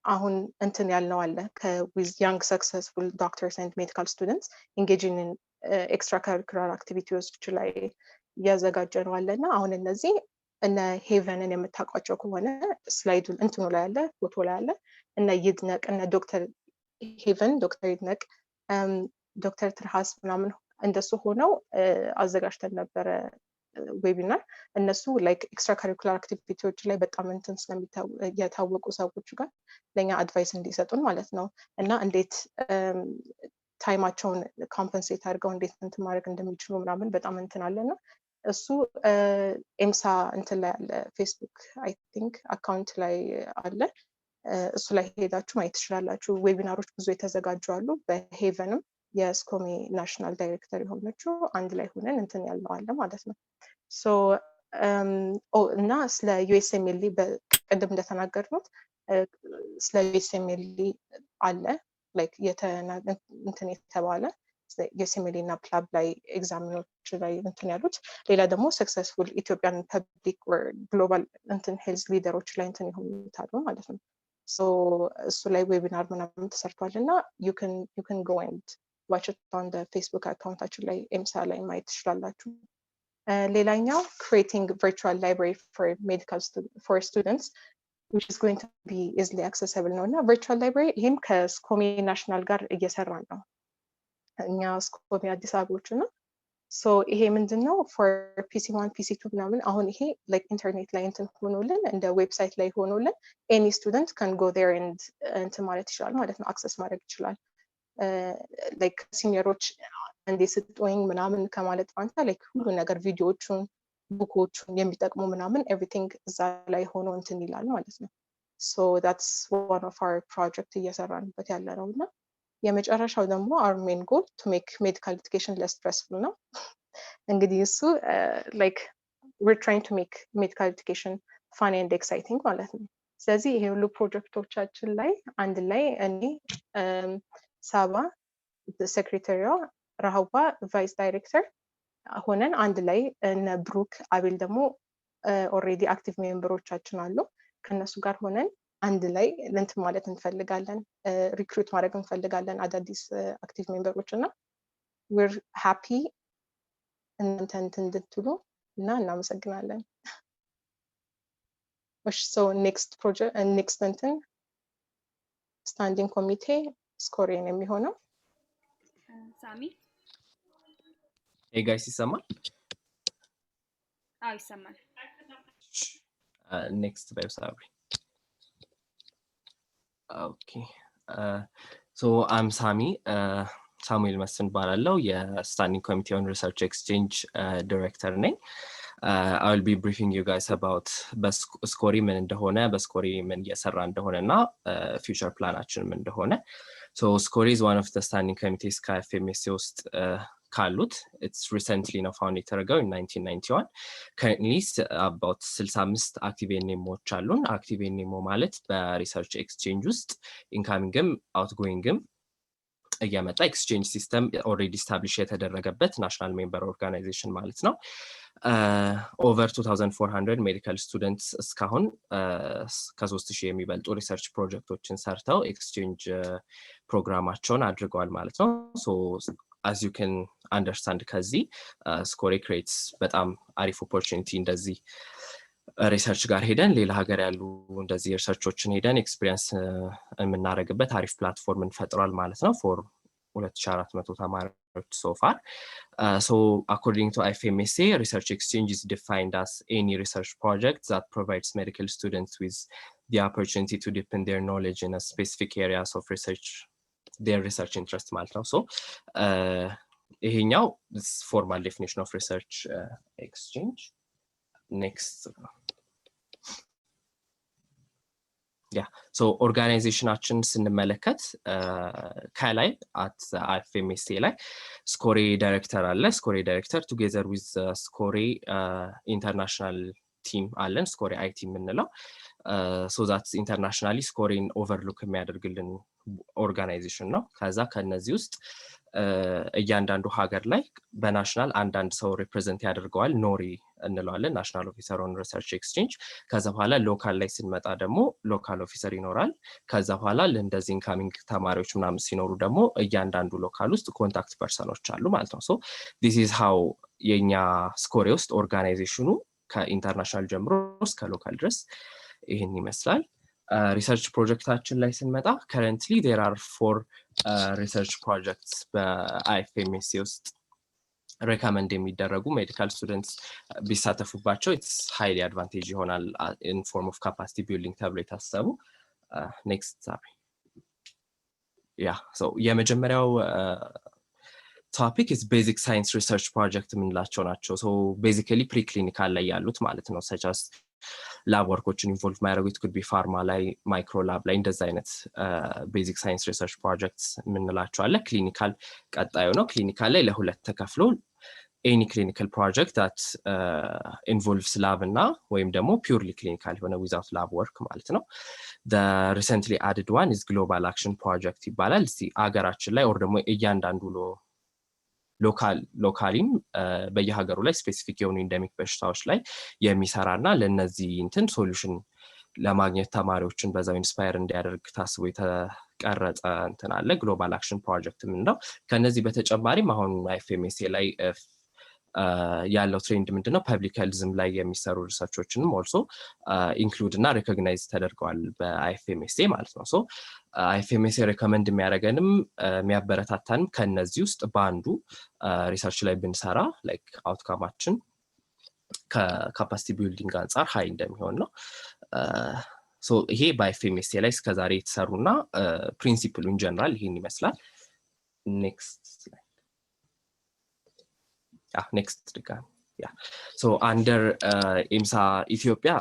አሁን እንትን ያልነው አለ with young successful doctors and medical students engaging in extracurricular activities ላይ ያዘጋጀነው አለና አሁን እነዚህ እነ ሄቨንን የምታውቋቸው ከሆነ ስላይዱ እንትኑ ላይ አለ ፎቶ ላይ አለ እነ ይድነቅ እነ ዶክተር ሄቨን ዶክተር ይድነቅ ዶክተር ትርሃስ ምናምን እንደሱ ሆነው አዘጋጅተን ነበረ ዌቢናር። እነሱ ላይክ ኤክስትራ ካሪኩላር አክቲቪቲዎች ላይ በጣም እንትን የታወቁ ሰዎች ጋር ለኛ አድቫይስ እንዲሰጡን ማለት ነው እና እንዴት ታይማቸውን ኮምፐንሴት አድርገው እንዴት እንትን ማድረግ እንደሚችሉ ምናምን በጣም እንትን አለና እሱ ኤምሳ እንትን ላይ አለ ፌስቡክ አይ ቲንክ አካውንት ላይ አለ እሱ ላይ ሄዳችሁ ማየት ትችላላችሁ። ዌቢናሮች ብዙ የተዘጋጁ አሉ በሄቨንም የስኮሚ ናሽናል ዳይሬክተር የሆነችው አንድ ላይ ሆነን እንትን ያለው አለ ማለት ነው። ሶ እና ስለ ዩኤስኤምኤል በቅድም እንደተናገርኩት ስለ ዩኤስኤምኤል አለ ላይክ እንትን የተባለ ዩኤስኤምኤል እና ፕላብ ላይ ኤግዛሚኖች ላይ እንትን ያሉት ሌላ ደግሞ ሰክሰስፉል ኢትዮጵያን ፐብሊክ ወር ግሎባል እንትን ሄልዝ ሊደሮች ላይ እንትን ይሆኑታሉ ማለት ነው። ሶ እሱ ላይ ዌቢናር ምናምን ተሰርቷል እና you can go and watch it on the Facebook አካውንታችን ላይ ኤምሳ ላይ ማየት ትችላላችሁ። ሌላኛው creating virtual library for students which is going to be easily accessible ነው እና virtual library ይህም ከስኮሚ ናሽናል ጋር እየሰራን ነው እኛ ስኮሚ አዲስ አበቦች ነው። ሶ ይሄ ምንድነው for PC1 PC2 ምናምን አሁን ይሄ like ኢንተርኔት ላይ እንትን ሆኖልን እንደ ዌብሳይት ላይ ሆኖልን any student can go there and እንትን ማለት ይችላል ማለት ነው አክሰስ ማድረግ ይችላል። like ሲኒየሮች እንደ ስጥወኝ ምናምን ከማለት ፋንታ like ሁሉ ነገር ቪዲዮዎቹን ቡኮቹን የሚጠቅሙ ምናምን everything እዛ ላይ ሆኖ እንትን ይላል ማለት ነው። so that's one of our project እየሰራንበት ያለ ነውና የመጨረሻው ደግሞ our main goal to make medical education less stressful ነው። እንግዲህ እሱ like we're trying to make medical education fun and exciting ማለት ነው። ስለዚህ ይሄ ሁሉ ፕሮጀክቶቻችን ላይ አንድ ላይ እኔ ሳባ ሴክሬታሪዋ ራህዋ ቫይስ ዳይሬክተር ሆነን አንድ ላይ እነ ብሩክ አቤል ደግሞ ኦልሬዲ አክቲቭ ሜምበሮቻችን አሉ ከነሱ ጋር ሆነን አንድ ላይ እንትን ማለት እንፈልጋለን ሪክሩት ማድረግ እንፈልጋለን አዳዲስ አክቲቭ ሜምበሮች እና we're happy እንትን እንድትሉ እና እናመሰግናለን። so next እንትን ስታንዲንግ ኮሚቴ ስኮሬን የሚሆነው ሳሚ Hey guys, ይሰማል? አዎ ይሰማል። Next by Sabri. Okay. So I'm Sami. Samuel Masson ባላለው የስታንዲንግ ኮሚቴ on research exchange director ነኝ. I will be briefing you guys about በስኮሪ ምን እንደሆነ በስኮሪ ምን እየሰራ እንደሆነና future planaችን ምን እንደሆነ. So SCORI is one of the standing committees ከFMSA ውስጥ ካሉት it's recently ነው founded የተደረገው in 1991 currently about 65 active NMOዎች አሉን active NMO ማለት በሪሰርች ኤክስቼንጅ ውስጥ ኢንካሚንግም አውትጎይንግም እያመጣ ኤክስቼንጅ ሲስተም ኦልሬዲ ስታብሊሽ የተደረገበት ናሽናል ሜምበር ኦርጋናይዜሽን ማለት ነው። over 2400 ሜዲካል ስቱደንትስ እስካሁን ከ3000 የሚበልጡ ሪሰርች ፕሮጀክቶችን ሰርተው ኤክስቼንጅ ፕሮግራማቸውን አድርገዋል ማለት ነው። so as you can understand ከዚህ SCORI creates በጣም አሪፍ ኦፖርቹኒቲ እንደዚህ ሪሰርች ጋር ሄደን ሌላ ሀገር ያሉ እንደዚህ ሪሰርቾችን ሄደን ኤክስፒሪየንስ የምናደርግበት አሪፍ ፕላትፎርም እንፈጥሯል ማለት ነው for 2400 ተማሪዎች so far. So according to IFMSA, research exchange is defined as any research project that provides medical students with the opportunity to deepen their knowledge in a specific areas of research, their research interest ማለት ነው. so ይሄኛው this formal definition of research exchange. Next. Yeah, so organizationችን ስንመለከት ከላይ at IFMSA ላይ SCORI director አለ SCORI director together with SCORI international team አለን SCORI IT የምንለው so that's internationally SCORIን overlook የሚያደርግልን ኦርጋናይዜሽን ነው። ከዛ ከነዚህ ውስጥ እያንዳንዱ ሀገር ላይ በናሽናል አንዳንድ ሰው ሪፕሬዘንት ያደርገዋል ኖሪ እንለዋለን ናሽናል ኦፊሰር ኦን ሪሰርች ኤክስቼንጅ። ከዛ በኋላ ሎካል ላይ ስንመጣ ደግሞ ሎካል ኦፊሰር ይኖራል። ከዛ በኋላ ለእንደዚህ ኢንካሚንግ ተማሪዎች ምናምን ሲኖሩ ደግሞ እያንዳንዱ ሎካል ውስጥ ኮንታክት ፐርሰኖች አሉ ማለት ነው። so this is how የኛ SCORI ውስጥ ኦርጋናይዜሽኑ ከኢንተርናሽናል ጀምሮ እስከ ሎካል ድረስ ይሄን ይመስላል። ሪሰርች ፕሮጀክታችን ላይ ስንመጣ currently there are 4 research projects በIFMSA ውስጥ recommend የሚደረጉ medical students ቢሳተፉባቸው it's highly advantage ይሆናል in form of capacity building ተብሎ የታሰቡ next sorry yeah so የመጀመሪያው topic is basic science research project ምንላቸው ናቸው። so basically preclinical ላይ ያሉት ማለት ነው such as ላብ ወርኮችን ኢንቮልቭ ማያደርጉት could be ፋርማ ላይ ማይክሮ ላብ ላይ እንደዛ አይነት ቤዚክ ሳይንስ ሪሰርች ፕሮጀክትስ የምንላቸው አለ። ክሊኒካል ቀጣዩ ነው። ክሊኒካል ላይ ለሁለት ተከፍሎ any clinical project that involves lab እና ወይም ደግሞ purely clinical የሆነ without lab work ማለት ነው። the recently added one is global action project ይባላል። እስቲ አገራችን ላይ or ደግሞ እያንዳንዱ ሎካሊም በየሀገሩ ላይ ስፔሲፊክ የሆኑ ኢንደሚክ በሽታዎች ላይ የሚሰራና ለነዚህ እንትን ሶሉሽን ለማግኘት ተማሪዎችን በዛው ኢንስፓየር እንዲያደርግ ታስቦ የተቀረጸ እንትን አለ ግሎባል አክሽን ፕሮጀክት ምንለው። ከነዚህ በተጨማሪም አሁን አይኤፍኤምኤስኤ ላይ ያለው ትሬንድ ምንድነው ፐብሊክ ሄልዝም ላይ የሚሰሩ ሪሰርቾችንም ኦልሶ ኢንክሉድ እና ሪኮግናይዝ ተደርገዋል በአይኤፍኤምኤስኤ ማለት ነው። ሶ አይኤፍኤምኤስኤ ሪኮመንድ የሚያደርገንም የሚያበረታታንም ከነዚህ ውስጥ በአንዱ ሪሰርች ላይ ብንሰራ ላይክ አውትካማችን ከካፓሲቲ ቢልዲንግ አንጻር ሃይ እንደሚሆን ነው። ሶ ይሄ በአይኤፍኤምኤስኤ ላይ እስከዛሬ የተሰሩና ፕሪንሲፕሉ ኢን ጀነራል ይሄን ይመስላል። ኔክስት next yeah so under EMSA ኢትዮጵያ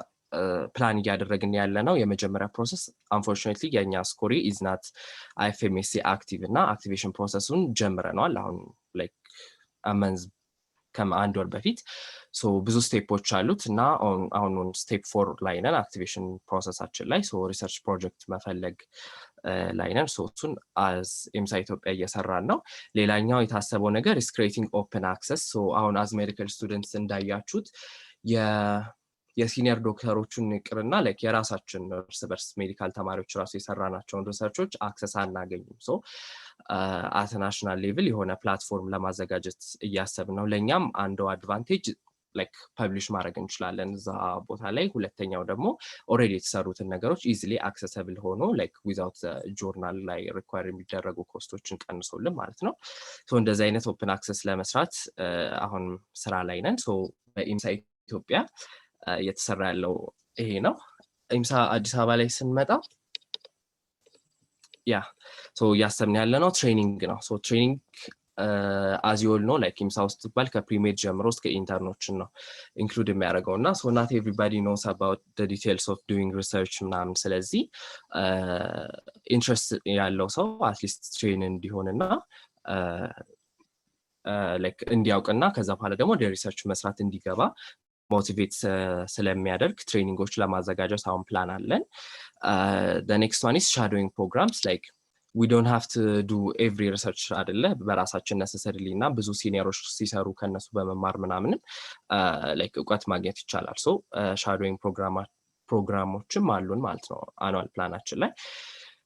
ፕላን እያደረግን ያለ ነው የመጀመሪያ ፕሮሰስ unfortunately የኛ ስኮሪ is not IFMSA active እና activation ፕሮሰሱን ጀምረናል አሁን like a month ከአንድ ወር በፊት ሶ ብዙ ስቴፖች አሉት እና አሁን ስቴፕ 4 ላይ ነን አክቲቬሽን ፕሮሰሳችን ላይ ሶ ሪሰርች ፕሮጀክት መፈለግ ላይ ነን ሶ እሱን as EMSA ኢትዮጵያ እየሰራን ነው። ሌላኛው የታሰበው ነገር is creating open access ሶ አሁን as medical students እንዳያችሁት የሲኒየር ዶክተሮቹን ይቅርና ላይክ የራሳችን እርስ በርስ ሜዲካል ተማሪዎች ራሱ የሰራናቸውን ሪሰርቾች አክሰስ አናገኝም። ሶ አት ናሽናል ሌቭል የሆነ ፕላትፎርም ለማዘጋጀት እያሰብን ነው። ለኛም አንዱ አድቫንቴጅ ላይክ ፐብሊሽ ማድረግ እንችላለን እዛ ቦታ ላይ። ሁለተኛው ደግሞ ኦልሬዲ የተሰሩትን ነገሮች ኢዚሊ አክሰሰብል ሆኖ ላይክ ዊዛውት ጆርናል ላይ ሪኳየር የሚደረጉ ኮስቶችን ቀንሶልን ማለት ነው። ሶ እንደዚህ አይነት ኦፕን አክሰስ ለመስራት አሁን ስራ ላይ ነን። ሶ በኢምሳ ኢትዮጵያ እየተሰራ ያለው ይሄ ነው። ኢምሳ አዲስ አበባ ላይ ስንመጣ ያ ሶ እያሰብን ያለ ነው ትሬኒንግ ነው። ሶ ትሬኒንግ as you all know like ኢምሳ ውስጥ ባል ከፕሪሜድ ጀምሮ እስከ ኢንተርኖችን ነው ኢንክሉድ የሚያደርገው እና so not everybody knows about the details of doing research ምናምን። ስለዚህ ኢንትረስት ያለው ሰው አትሊስት ትሬን እንዲሆንና like እንዲያውቅና ከዛ በኋላ ደግሞ ወደ ሪሰርች መስራት እንዲገባ ሞቲቬት ስለሚያደርግ ትሬኒንጎች ለማዘጋጀት አሁን ፕላን አለን። the next one is shadowing programs like we don't have to do every research አይደለ በራሳችን necessarily እና ብዙ ሲኒየሮች ሲሰሩ ከነሱ በመማር ምናምን like እውቀት ማግኘት ይቻላል። ሶ shadowing ፕሮግራሞችም አሉን ማለት ነው አኑዋል ፕላናችን ላይ።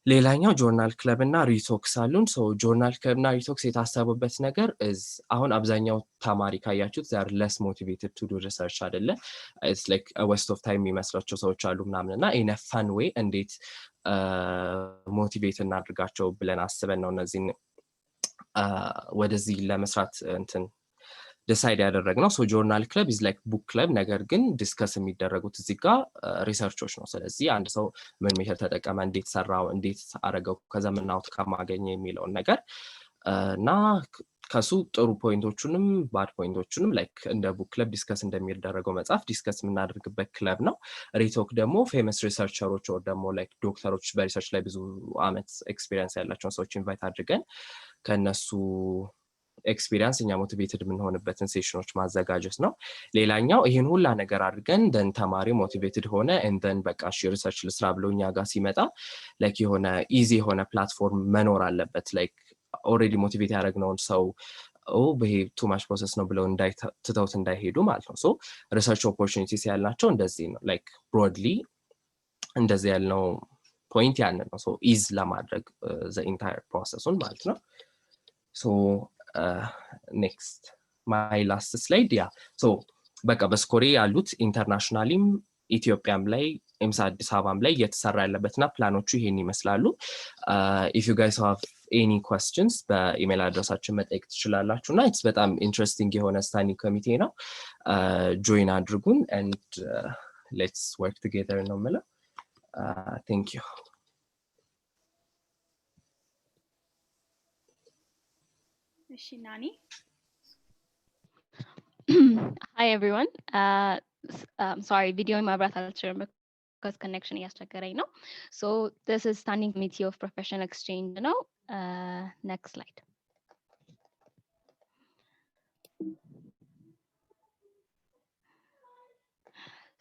ሌላኛው ጆርናል ክለብ እና ሪቶክስ አሉን። ሶ ጆርናል ክለብ እና ሪቶክስ የታሰቡበት ነገር አሁን አብዛኛው ተማሪ ካያችሁት they are less motivated to do research አይደለ it's like a waste of time የሚመስላቸው ሰዎች አሉ ምናምን እና in a fun way እንዴት ሞቲቬት እናድርጋቸው ብለን አስበን ነው እነዚህን ወደዚህ ለመስራት እንትን ዲሳይድ ያደረግነው። ሶ ጆርናል ክለብ is like book club ነገር ግን ዲስከስ የሚደረጉት እዚህ ጋር ሪሰርቾች ነው። ስለዚህ አንድ ሰው ምን ሜተድ ተጠቀመ፣ እንዴት ሰራው፣ እንዴት አረገው፣ ከዛ ምን አውትካም አገኘ የሚለውን ነገር እና ከሱ ጥሩ ፖይንቶቹንም ባድ ፖይንቶቹንም ላይክ እንደ ቡክ ክለብ ዲስከስ እንደሚደረገው መጽሐፍ ዲስከስ የምናደርግበት ክለብ ነው። ሪቶክ ደግሞ ፌመስ ሪሰርቸሮች ወይ ደግሞ ላይክ ዶክተሮች በሪሰርች ላይ ብዙ አመት ኤክስፒሪየንስ ያላቸውን ሰዎች ኢንቫይት አድርገን ከነሱ ኤክስፒሪየንስ እኛ ሞቲቬትድ የምንሆንበትን ሴሽኖች ማዘጋጀት ነው። ሌላኛው ይሄን ሁላ ነገር አድርገን ደን ተማሪ ሞቲቬትድ ሆነ እንደን በቃ ሪሰርች ልስራ ብሎ እኛ ጋር ሲመጣ ላይክ የሆነ ኢዚ የሆነ ፕላትፎርም መኖር አለበት። ላይክ ኦልሬዲ ሞቲቬት ያደረግነውን ሰው ይሄ ቱ ማች ፕሮሰስ ነው ብለው ትተውት እንዳይሄዱ ማለት ነው። ሶ ሪሰርች ኦፖርቹኒቲስ ያልናቸው እንደዚህ ነው። ላይክ ብሮድሊ እንደዚህ ያልነው ፖይንት ያንን ነው። ሶ ኢዝ ለማድረግ ዘ ኢንታየር ፕሮሰሱን ማለት ነው። ሶ ኔክስት ማይ ላስት ስላይድ ያ ሶ በቃ በስኮሪ ያሉት ኢንተርናሽናሊም ኢትዮጵያም ላይ ኢምሳ አዲስ አበባም ላይ እየተሰራ ያለበትና ፕላኖቹ ይሄን ይመስላሉ። if you guys have any questions በኢሜል አድረሳችን መጠየቅ ትችላላችሁ እና ኢትስ በጣም ኢንትረስቲንግ የሆነ ስታንዲንግ ኮሚቴ ነው። ጆይን አድርጉን and let's work together ነው የምለው። thank you. እሺ ናኒ Hi everyone. sorry, video ማብራት አልችልም because connection እያስቸገረኝ ነው. So this is Standing Committee of Professional Exchange ነው. Next slide.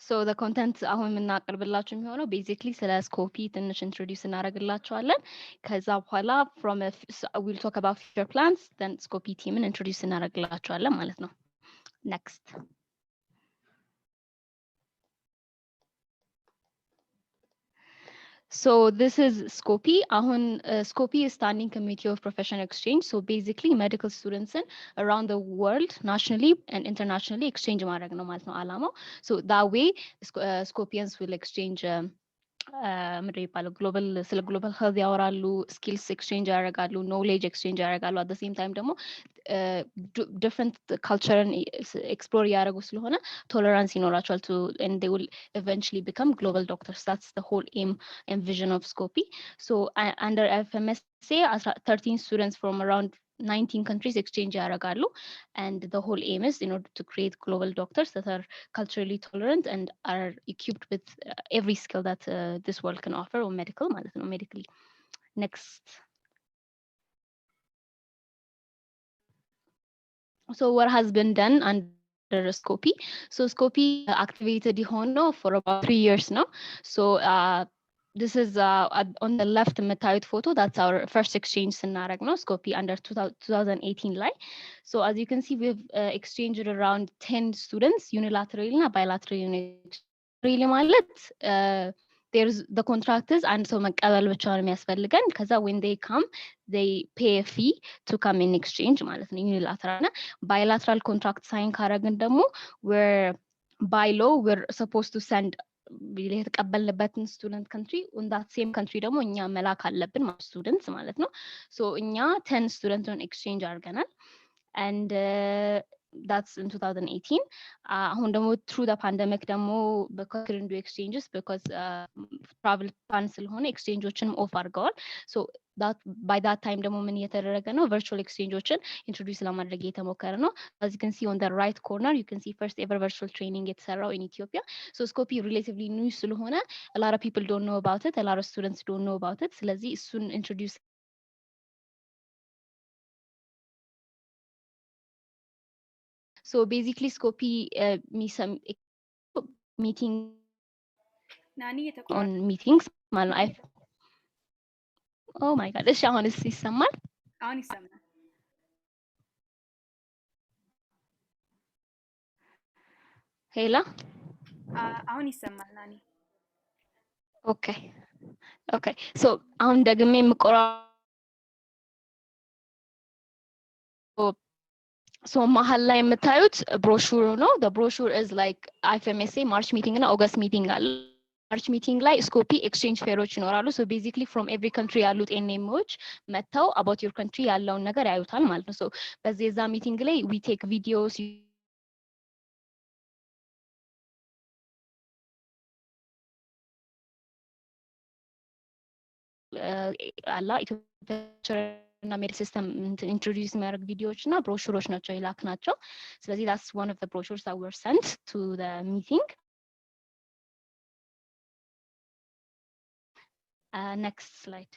So the content አሁን የምናቀርብላችሁ የሚሆነው basically ስለ ስኮፒ ትንሽ introduce እናደርግላችኋለን. ከዛ በኋላ we'll talk about future plans, then ስኮፒ ቲምን introduce እናደርግላችኋለን ማለት ነው. Next. So this is SCOPI. SCOPI is Standing Committee of Professional Exchange. So basically medical students around the world, nationally and internationally, exchange ማድረግ ነው ማለት ነው ዓላማው. So that way Scopians will exchange ምንድን ይባላል ስለ ግሎባል ሄልዝ ያወራሉ፣ ስኪልስ ኤክስቼንጅ ያደርጋሉ፣ ኖሌጅ ኤክስቼንጅ ያደርጋሉ። አት ሴም ታይም ደግሞ ዲፍረንት ካልቸርን ኤክስፕሎር እያደረጉ ስለሆነ ቶለራንስ ይኖራቸዋል and they will eventually become global doctors. That's the whole aim and vision of SCOPI. So under FMSA 13 students from around 19 countries exchange ያደርጋሉ, and the whole aim is in order to create global doctors that are culturally tolerant and are equipped with every skill that this world can offer, or medical ማለት ነው medically. Next. So what has been done under SCOPI? So SCOPI activated Ihono for about 3 years now. So this is on the left የምታዩት photo. That's our first exchange ስናደርግ ነው SCOPI under 2018 ላይ. So as you can see, we've exchanged around 10 students unilaterally እና bilaterally. Really ማለት there's the contract is and so መቀበል ብቻ ነው የሚያስፈልገን. ከዛ when they come they pay a fee to come in exchange ማለት ነው unilateral እና bilateral contract sign ካረግን ደግሞ by law we're supposed to send የተቀበልንበትን ስቱደንት country on that same country ደግሞ እኛ መላክ አለብን ማለት students ማለት ነው. So እኛ 10 students on exchange አድርገናል, and that's in 2018. አሁን ደግሞ through the pandemic ደግሞ because couldn't do exchanges because travel ban ስለሆነ ኤክስቼንጆችንም ኦፍ አድርገዋል. So that by that time ደግሞ ምን እየተደረገ ነው? virtual exchangeዎችን introduce ለማድረግ እየተሞከረ ነው. As you can see on the right corner, you can see first ever virtual training የተሰራው in Ethiopia. So SCOPI relatively new ስለሆነ a lot of people don't know about it, a lot of students don't know about it. ስለዚህ እሱን introduce So basically SCOPI meeting on meetings ማለት ነው. Oh my god, እሺ አሁንስ ይሰማል? አሁን ይሰማል። ሄላ አሁን ይሰማል ናኒ። Okay. So አሁን ደግሜ So መሀል ላይ የምታዩት ብሮሹር ነው. The brochure is like IFMSA March meeting እና August meeting አለ. March meeting ላይ SCOPI exchange fairs ይኖራሉ. So basically from every country ያሉት NMOች መተው about your country ያለውን ነገር ያዩታል ማለት ነው. So በዚህ እዛ meeting ላይ we take videos አላ ኢትዮጵያ እና ሜድ ሲስተም introduce የሚያደርግ ቪዲዮዎች እና ብሮሹሮች ናቸው የላክናቸው። ስለዚህ that's one of the brochures that were sent to the meeting. Next slide.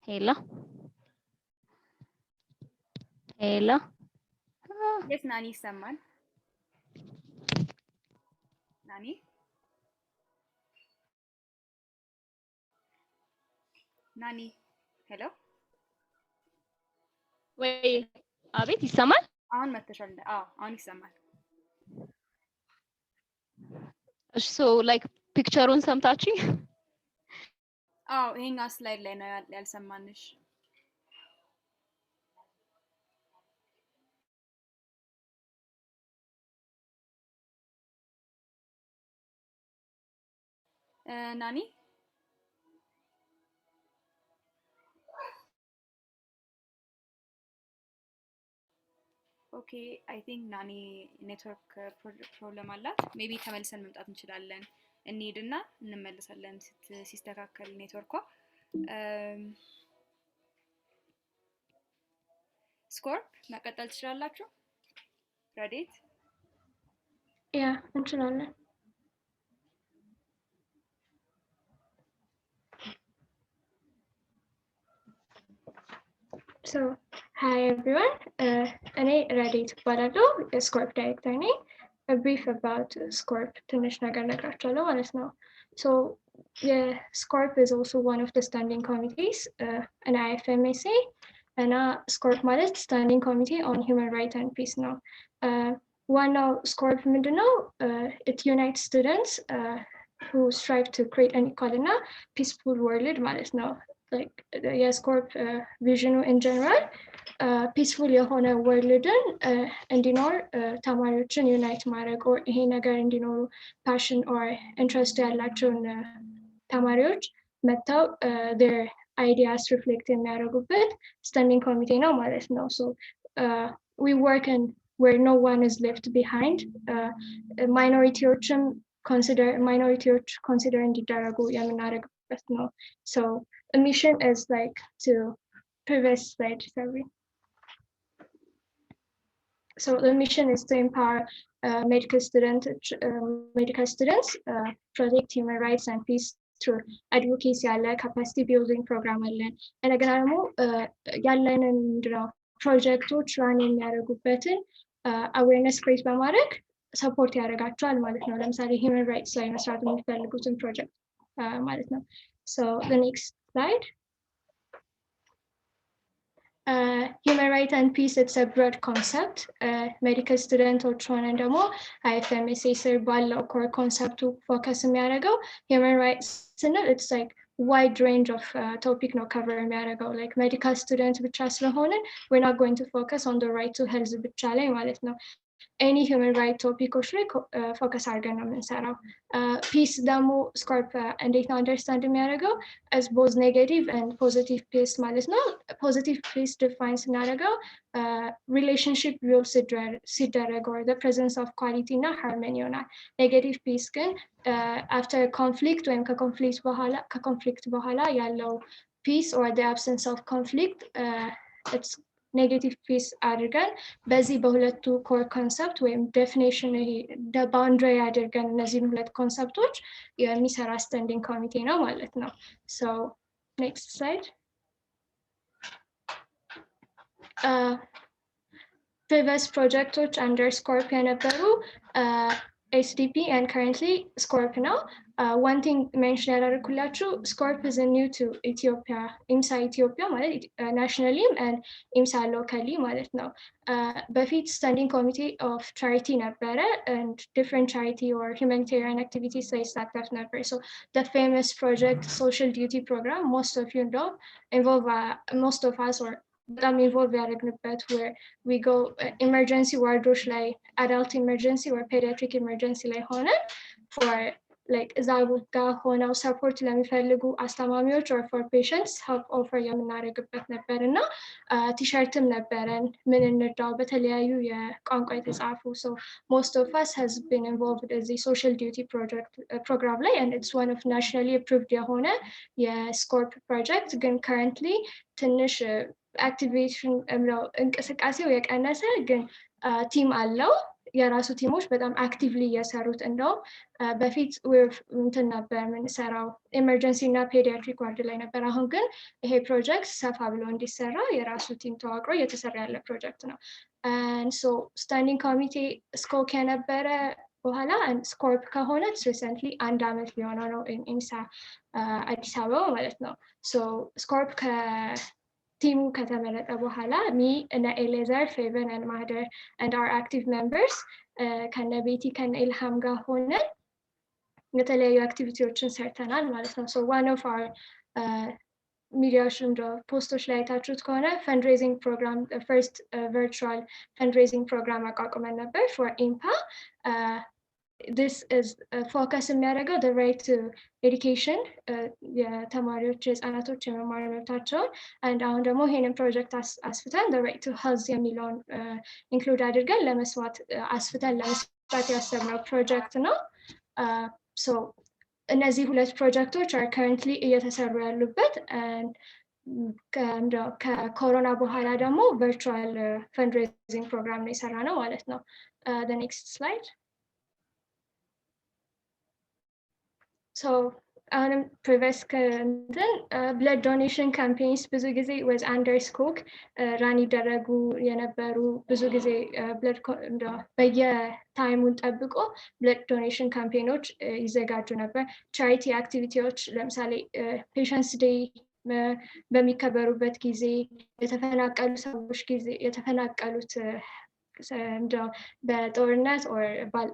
Hela. Yes, ናኒ ይሰማል። ናኒ ሄሎ ወይ አቤት ይሰማል? አሁን መተሻል። አሁን ይሰማል። So like ፒክቸሩን ሰምታችሁ? ይሄኛው ስላይድ ላይ ነው ያልሰማንሽ። ናኒ ኦኬ አይ ቲንክ ናኒ ኔትወርክ ፕሮብለም አላት። ሜቢ ተመልሰን መምጣት እንችላለን። እንሄድና እንመለሳለን ሲስተካከል ኔትወርኳ። ስኮርፕ መቀጠል ትችላላችሁ? ረዴት? Yeah, እንችላለን። So, hi everyone. እኔ ረዴት እባላለሁ የስኮርፕ ዳይሬክተር ነኝ። A brief about ስኮርፕ ትንሽ ነገር ነግራችኋለሁ ማለት ነው። So, ስኮርፕ is also one of the standing committees in IFMSA እና ስኮርፕ ማለት standing committee on human rights and peace ነው። ዋናው ስኮርፕ ምንድነው? It unites students who strive to create an equal እና peaceful world ማለት ነው። Like የስኮርፕ ቪዥኑ in general ፒስፉል የሆነ ወርልድን እንዲኖር ተማሪዎችን ዩናይት ማድረግ ኦር ይሄ ነገር እንዲኖሩ ፓሽን ኦር ኢንትረስት ያላቸውን ተማሪዎች መጥተው their ideas reflect የሚያደርጉበት ስታንዲንግ ኮሚቴ ነው ማለት ነው። So we work in where no one is left behind. ማይኖሪቲዎችም ማይኖሪቲዎች ኮንሲደር እንዲደረጉ የምናደርግበት ነው። So the mission is like to previous slide, sorry. So the mission is to empower medical students, protect human rights and peace through advocacy, capacity building program, and again, ያለንን ፕሮጀክቶች ራን የሚያደርጉበትን አዌርነስ ክሬት በማድረግ ሰፖርት ያደርጋቸዋል ማለት ነው። ለምሳሌ ሂውመን ራይትስ ላይ መስራት የሚፈልጉትን ፕሮጀክት ማለት ነው። So the next slide. Human rights and peace, it's a broad concept. Medical student or ሆነን ደግሞ IFMSA ስር ባለው core concept to focus የሚያደርገው human rights ስንል it's like wide range of topic ነው cover የሚያደርገው like medical student ብቻ ስለሆነ we're not going to focus on the right to health ብቻ ላይ ማለት ነው። any human right ቶፒኮች ላይ ፎከስ አድርገን ነው የምንሰራው። ፒስ ደግሞ ስኮርፕ እንዴት ነው አንደርስታንድ የሚያደርገው as both negative and positive peace ማለት ነው። positive peace define ስናደርገው relationship build ሲደረግ or the presence of quality እና harmony ይሆናል። negative peace ግን after conflict ወይም ከኮንፍሊክት በኋላ ያለው peace or the absence of conflict it's ኔጌቲቭ ፒስ አድርገን በዚህ በሁለቱ ኮር ኮንሰፕት ወይም ዴፊኒሽን ባውንድሪ አድርገን እነዚህን ሁለት ኮንሰፕቶች የሚሰራ ስታንዲንግ ኮሚቴ ነው ማለት ነው። So next slide. Previous projects under Scorp የነበሩ SDP and currently Scorp now. One thing mentioned ያደረኩላችሁ Scorp is new to Ethiopia, IMSA Ethiopia ማለት nationally and IMSA locally ማለት ነው። በፊት standing committee of charity ነበረ and different charity or humanitarian activities ላይ ይሳተፍ ነበር። So the famous project social duty program, most of you know, involve most of us or በጣም ኢንቮልቭ ያደረግንበት where we go emergency ዋርዶች ላይ adult emergency or pediatric emergency ላይ ሆነ for like እዛ ጋር ሆነው ሰፖርት ለሚፈልጉ አስተማሚዎች or for patients help offer የምናደርግበት ነበር እና ቲሸርትም ነበረን ምን እንርዳው በተለያዩ የቋንቋ የተጻፉ so most of us has been involved in the social duty program ላይ and it's one of nationally approved የሆነ የስኮርፕ project ግን currently ትንሽ activation እንቅስቃሴው የቀነሰ ግን ቲም አለው የራሱ ቲሞች በጣም አክቲቭሊ እየሰሩት እንደው በፊት እንትን ነበር የምንሰራው ኤመርጀንሲ እና ፔዲያትሪክ ዋርድ ላይ ነበር። አሁን ግን ይሄ ፕሮጀክት ሰፋ ብሎ እንዲሰራ የራሱ ቲም ተዋቅሮ እየተሰራ ያለ ፕሮጀክት ነው። and so standing committee ስኮክ የነበረ በኋላ ስኮርፕ ከሆነ ሪሰንትሊ አንድ አመት ሊሆነው ነው ኢምሳ አዲስ አበባ ማለት ነው። so ስኮርፕ ቲሙ ከተመረጠ በኋላ ሚ እና ኤሌዘር ፌቨን and ማህደር and our active members ከነ ቤቲ ከነ ኢልሃም ጋር ሆነን የተለያዩ አክቲቪቲዎችን ሰርተናል ማለት ነው። so one of our ሚዲያዎች ፖስቶች ላይ አይታችሁት ከሆነ fundraising program, the first virtual fundraising program አቋቁመን ነበር for IMPA. This is focus የሚያደርገው the right to education የተማሪዎች የህፃናቶች የመማር መብታቸውን and አሁን ደግሞ ይሄንን ፕሮጀክት አስፍተን the right to health የሚለውን ኢንክሉድ አድርገን ለመስዋዕት አስፍተን ለመስራት ያሰብነው ፕሮጀክት ነው። so እነዚህ ሁለት ፕሮጀክቶች are currently እየተሰሩ ያሉበት and ከኮሮና በኋላ ደግሞ ቨርቹዋል ፈንድሬዚንግ ፕሮግራም ነው የሰራ ነው ማለት ነው። the next slide. So አሁንም ፕሪቨስ ከእንትን ብለድ ዶኔሽን ካምፔንስ ብዙ ጊዜ ወዝ አንደር ስኮክ ራን ይደረጉ የነበሩ ብዙ ጊዜ ብለድ በየታይሙን ጠብቆ ብለድ ዶኔሽን ካምፔኖች ይዘጋጁ ነበር። ቻሪቲ አክቲቪቲዎች ለምሳሌ ፔሸንትስ ዴይ በሚከበሩበት ጊዜ የተፈናቀሉ ሰዎች ጊዜ የተፈናቀሉት በጦርነት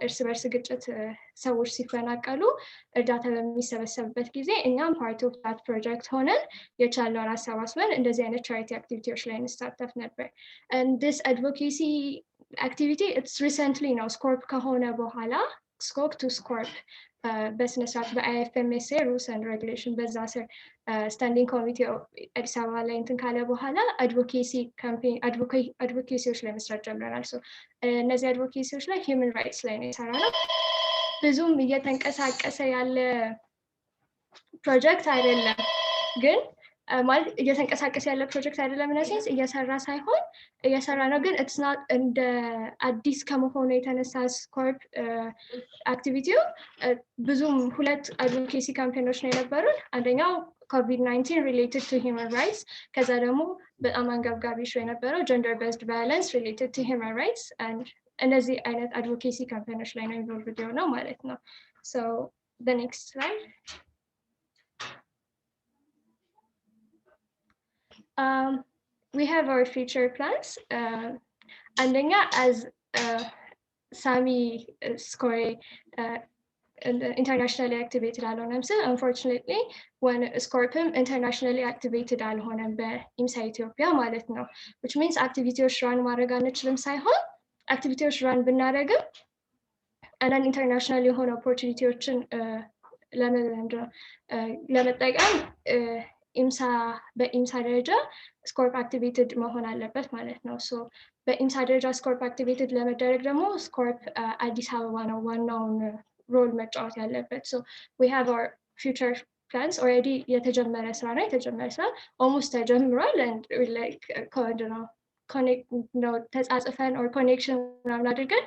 እርስ በርስ ግጭት ሰዎች ሲፈናቀሉ እርዳታ በሚሰበሰብበት ጊዜ እኛም ፓርት ኦፍ ዳት ፕሮጀክት ሆነን የቻልነውን አሰባስበን እንደዚህ አይነት ቻሪቲ አክቲቪቲዎች ላይ እንሳተፍ ነበር። and this advocacy activity it's recently ነው ስኮርፕ ከሆነ በኋላ ስኮፕ ቱ ስኮርፕ በስነ ስርዓት በአይኤፍኤምኤስኤ ሩልስ ኤንድ ሬጉሌሽን በዛ ስር ስታንዲንግ ኮሚቴ አዲስ አበባ ላይ እንትን ካለ በኋላ አድቮኬሲ ካምፔን አድቮኬሲዎች ላይ መስራት ጀምረናል። እነዚህ አድቮኬሲዎች ላይ ሂውመን ራይትስ ላይ ነው የሰራነው። ብዙም እየተንቀሳቀሰ ያለ ፕሮጀክት አይደለም ግን ማለት እየተንቀሳቀሰ ያለ ፕሮጀክት አይደለም ነሴንስ እየሰራ ሳይሆን እየሰራ ነው ግን ኢትስ ናት እንደ አዲስ ከመሆኑ የተነሳ ስኮርፕ አክቲቪቲው ብዙም ሁለት አድቮኬሲ ካምፔኖች ነው የነበሩን። አንደኛው COVID-19 related to human rights ከዛ ደግሞ በጣም አንገብጋቢ ሹ የነበረው gender based violence related to human rights and እነዚህ አይነት አድቮኬሲ ካምፔኖች ላይ ነው ኢንቮልቭድ የሆነው ማለት ነው። so the next slide. We have our future plans. Andanga as Sami Skore internationally activated alhonem, unfortunately when Scorpium internationally activated alhonem be IMSA Ethiopia ማለት ነው, which means activities run ማድረግ አንችልም ሳይሆን activities run ብናደርግም and then international የሆነ opportunityዎችን ለመጠቀም ኢምሳ በኢምሳ ደረጃ ስኮርፕ አክቲቬትድ መሆን አለበት ማለት ነው። ሶ በኢምሳ ደረጃ ስኮርፕ አክቲቬትድ ለመደረግ ደግሞ ስኮርፕ አዲስ አበባ ነው ዋናውን ሮል መጫወት ያለበት። ሶ ዊ ሃቭ አወር ፊውቸር ፕላንስ ኦልሬዲ የተጀመረ ስራ ነው። የተጀመረ ስራ ኦልሞስት ተጀምሯል and like ኮኔክት ነው ተጻጽፈን ኦር ኮኔክሽን ምናምን አድርገን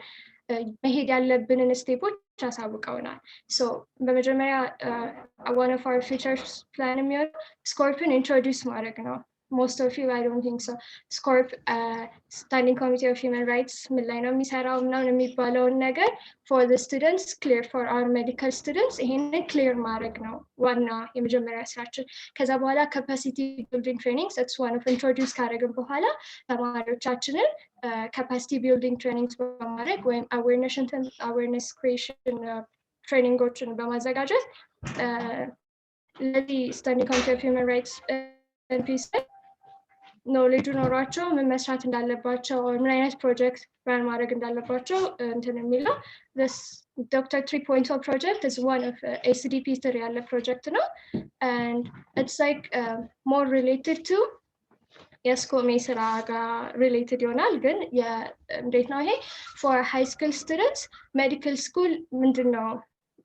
መሄድ ያለብንን ስቴፖች አሳውቀውናል። ሶ በመጀመሪያ one of our future plan የሚሆነው ስኮርፕን ኢንትሮዲውስ ማድረግ ነው። most of you I don't think so ስኮርፕ standing committee of human rights ምን ላይ ነው የሚሰራው ምናምን የሚባለውን ነገር for the students clear for our medical students ይሄንን ክሊር ማድረግ ነው ዋና የመጀመሪያ ስራችን። ከዛ በኋላ capacity building trainings that's one of introduce ካደረግን በኋላ ተማሪዎቻችንን capacity building trainings በማድረግ ወይም awareness creation ትሬኒንጎችን በማዘጋጀት ለዚህ standing committee of human rights and peace ኖሌጁ ኖሯቸው ምን መስራት እንዳለባቸው ምን አይነት ፕሮጀክት ራን ማድረግ እንዳለባቸው እንትን የሚለው this Dr. 3.0 project is one of ACDP ስር ያለ ፕሮጀክት ነው and it's like more related to የስኮሜ ስራ ጋር ሪሌትድ ይሆናል። ግን እንዴት ነው ይሄ for high school students medical school ምንድን ነው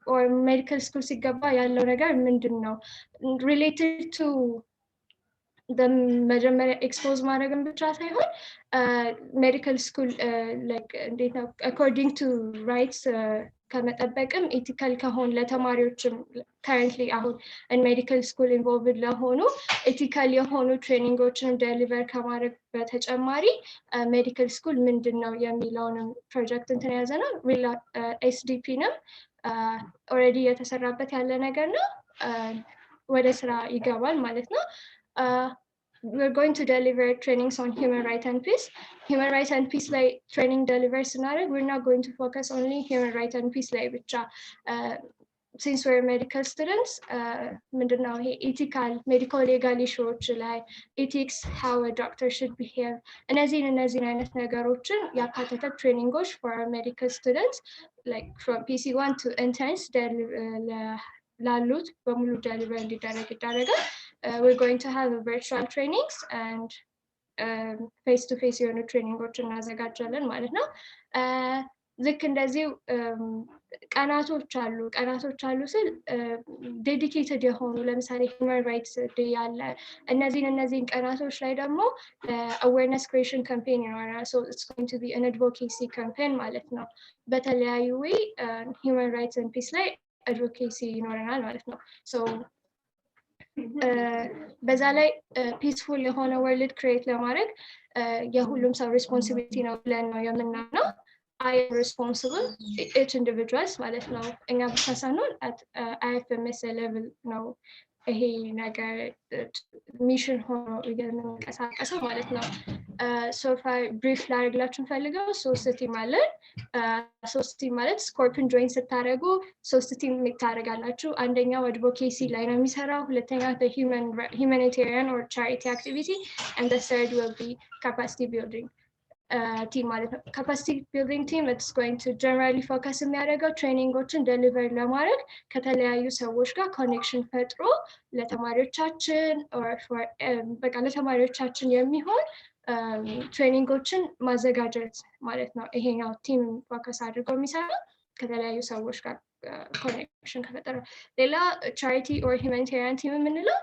or medical school ሲገባ ያለው ነገር ምንድን ነው related to መጀመሪያ ኤክስፖዝ ማድረግን ብቻ ሳይሆን ሜዲካል ስኩል ላይክ እንዴት ነው አኮርዲንግ ቱ ራይትስ ከመጠበቅም ኤቲካል ከሆን ለተማሪዎችም ካረንትሊ አሁን ሜዲካል ስኩል ኢንቮልቭድ ለሆኑ ኤቲካል የሆኑ ትሬኒንጎችንም ዴሊቨር ከማድረግ በተጨማሪ ሜዲካል ስኩል ምንድን ነው የሚለውንም ፕሮጀክት እንትን የያዘ ነው። ኤስዲፒንም ኦልሬዲ የተሰራበት ያለ ነገር ነው። ወደ ስራ ይገባል ማለት ነው። We're going to deliver trainings on human rights and peace. Human rights and peace like training delivers scenario. We're not going to focus only human rights and peace like which since we're medical students, ምንድነው ይሄ ethical medical legal issues ላይ ethics how a doctor should behave እነዚህን አይነት ነገሮችን ያካተተ ትሬኒንጎች for our medical students like from PC1 to intense ላሉት በሙሉ ዴሊቨር እንዲደረግ ይደረጋል። We're going to have virtual trainings and face-to-face የሆኑ ትሬኒንጎችን እናዘጋጃለን ማለት ነው። ልክ እንደዚህ ቀናቶች አሉ ስል ዴዲኬትድ የሆኑ ለምሳሌ ሂውማን ራይትስ ዴይ አለ። እነዚህን ቀናቶች ላይ ደግሞ አዌርነስ ክሬሽን ካምፔን ይኖራል። ሶ ኢትስ ጎይንግ ቱ ቢ አን አድቮኬሲ ካምፔን ማለት ነው። በተለያዩ ዌይ ሂውማን ራይትስ ኤንድ ፒስ ላይ አድቮኬሲ ይኖረናል ማለት ነው። ሶ በዛ ላይ ፒስፉል የሆነ ወርልድ ክሬት ለማድረግ የሁሉም ሰው ሪስፖንሲቢሊቲ ነው ብለን ነው የምናምነው። I am responsible, each individuals ማለት ነው። እኛ ብቻ ሳንሆን at IFMS level ነው ይሄ ነገር ሚሽን ሆኖ የሚንቀሳቀሰው ማለት ነው። ሶ ፋር ብሪፍ ላደርግላችሁ ፈልገው ሶስት ቲም አለን። ሶስት ቲም ማለት ስኮርፕን ጆይን ስታደርጉ ሶስት ቲም ታደርጋላችሁ። አንደኛው አድቮኬሲ ላይ ነው የሚሰራው፣ ሁለተኛው humanitarian or charity activity, and the third will be capacity building team ማለት ነው። capacity building team it's going to generally focus የሚያደርገው ትሬኒንጎችን ዴሊቨር ለማድረግ ከተለያዩ ሰዎች ጋር ኮኔክሽን ፈጥሮ ለተማሪዎቻችን በቃ ለተማሪዎቻችን የሚሆን ትሬኒንጎችን ማዘጋጀት ማለት ነው። ይሄኛው ቲም ፎከስ አድርገው የሚሰራው ከተለያዩ ሰዎች ጋር ኮኔክሽን ከፈጠረ። ሌላ ቻሪቲ ኦር ሁማኒታሪያን ቲም የምንለው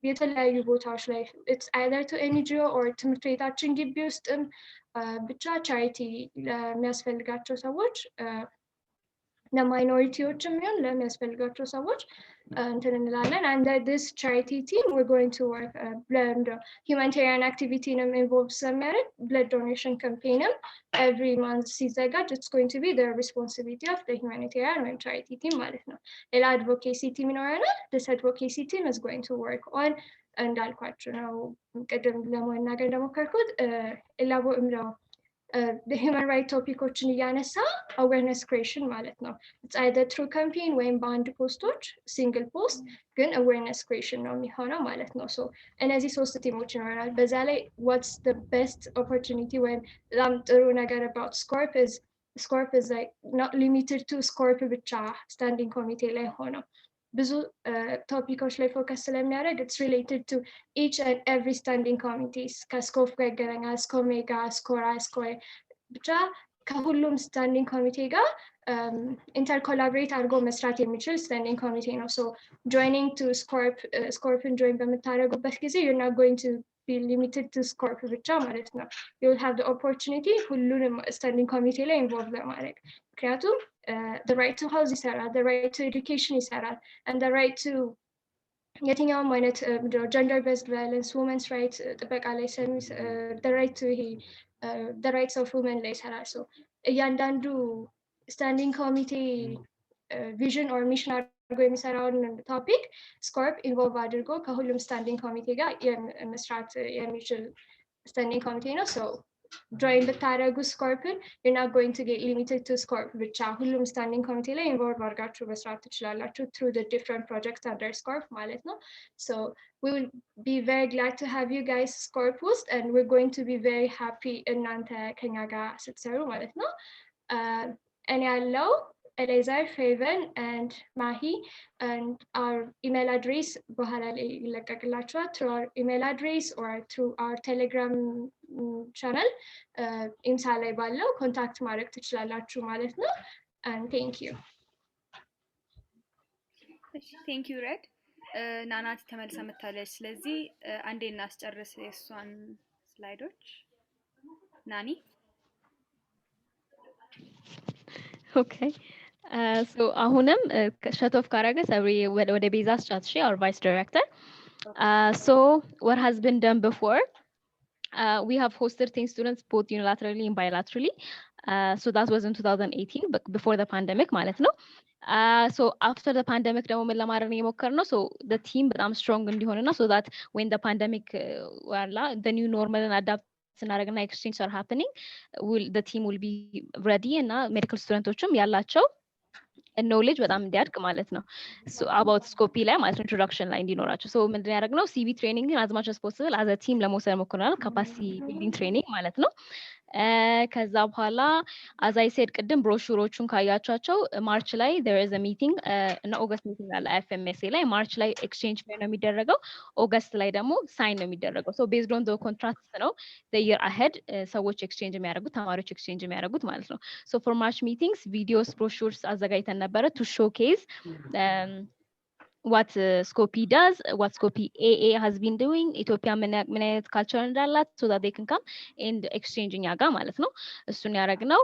የተለያዩ ቦታዎች ላይ ኢትስ አይዘር ቱ ኤንጂኦ ኦር ትምህርት ቤታችን ግቢ ውስጥም ብቻ ቻሪቲ ለሚያስፈልጋቸው ሰዎች ለማይኖሪቲዎችም ይሁን ለሚያስፈልጋቸው ሰዎች እንትን እንላለን። under this charity team we're going to work humanitarian activity involved ስለሚያደርግ blood donation campaign every month ሲዘጋጅ it's going to be the responsibility of the humanitarian and charity team ማለት ነው። ሌላ advocacy team ይኖረናል። this advocacy team is going to work on እንዳልኳችሁ ነው ቅድም ለመናገር እንደሞከርኩት the human rights ቶፒኮችን እያነሳ awareness creation ማለት ነው። it's either through campaign ወይም በአንድ ፖስቶች single post ግን awareness creation ነው የሚሆነው ማለት ነው። so እነዚህ ሶስት ቲሞች ይኖራል። በዛ ላይ what's the best opportunity ወይም በጣም ጥሩ ነገር about SCORP is like not limited to SCORP ብቻ standing committee ላይ ሆነው ብዙ ቶፒኮች ላይ ፎከስ ስለሚያደርግ it's related to each and every standing committees ከስኮፍ ጋር ይገናኛል። ስኮሜጋ፣ ስኮራ፣ ስኮይ ብቻ ከሁሉም ስታንዲንግ ኮሚቴ ጋር ኢንተርኮላብሬት አድርጎ መስራት የሚችል ስታንዲንግ ኮሚቴ ነው። ሶ joining to ስኮርፕን ጆይን በምታደርጉበት ጊዜ you're not going to be limited to SCORP ብቻ ማለት ነው። you will have the opportunity ሁሉንም ስታንዲንግ ኮሚቴ ላይ ኢንቮልቭ ለማድረግ ምክንያቱም the right to house ይሰራል፣ the right to education ይሰራል, and the right to የትኛውም አይነት gender based violence, women's rights ጥበቃ ላይ the right to the rights of women ላይ ይሰራል። so እያንዳንዱ ስታንዲንግ ኮሚቴ ቪዥን ኦር ሚሽን አድርጎ የሚሰራውን ቶፒክ ስኮርፕ ኢንቮልቭ አድርጎ ከሁሉም ስታንዲንግ ኮሚቴ ጋር መስራት የሚችል ስታንዲንግ ኮሚቴ ነው። so join ብታደርጉ ስኮርፕን you're not going to get limited to SCORP ብቻ ሁሉም ስታንዲንግ ኮሚቴ ላይ ኢንቮልቭ አድርጋችሁ መስራት ትችላላችሁ through the different projects under SCORP ማለት ነው። so we will be very glad to have you guys SCORP ውስጥ and we're going to be very happy እናንተ ከኛ ጋር ስትሰሩ ማለት ነው። እኔ ያለው Elazar, Faven, and Mahi, and our email address በኋላ ላይ ይለቀቅላችኋል through our email address or through our Telegram channel ኢምሳ ላይ ባለው ኮንታክት ማድረግ ትችላላችሁ ማለት ነው። and thank you ሬድ ናናት ተመልሳ መታለች። ስለዚህ አንዴ እናስጨርስ የሷን ስላይዶች። ናኒ okay so አሁንም shut off ካረገ ሰብሪ ወደ ቤዛስ ቻት ሺ our vice director so what has been done before we have hosted teen students both unilaterally and bilaterally so that was in 2018 but before the pandemic ማለት ነው። so after the pandemic ደግሞ ምን ለማድረግ ነው የሞከርነው so the team በጣም strong እንዲሆንና so that when the pandemic the new normal and adapt ስናደርግና exchange are happening the team will be ready እና medical studentዎችም ያላቸው knowledge በጣም እንዲያድግ ማለት ነው። so about scope ላይ ማለት introduction ላይ እንዲኖራቸው so ምንድን ያደረግነው CV training as much as possible as a team ለመውሰድ ሞክረናል። capacity building training ማለት ነው ከዛ በኋላ as I said ቅድም ብሮሹሮቹን ካያቻቸው ማርች ላይ there is a meeting እና ኦገስት ሚቲንግ አለ IFMSA ላይ ማርች ላይ ኤክስቼንጅ ፌር ነው የሚደረገው ኦገስት ላይ ደግሞ ሳይን ነው የሚደረገው so based on the contract ነው the year ahead ሰዎች ኤክስቼንጅ የሚያደርጉት ተማሪዎች ኤክስቼንጅ የሚያደርጉት ማለት ነው so for March meetings videos brochures አዘጋጅተን ነበረ to showcase what Skopje does, what Skopje AA has been doing, Ethiopia ምን አይነት culture እንዳላት so that they can come and exchange እኛ ጋር ማለት ነው እሱን ያደረግነው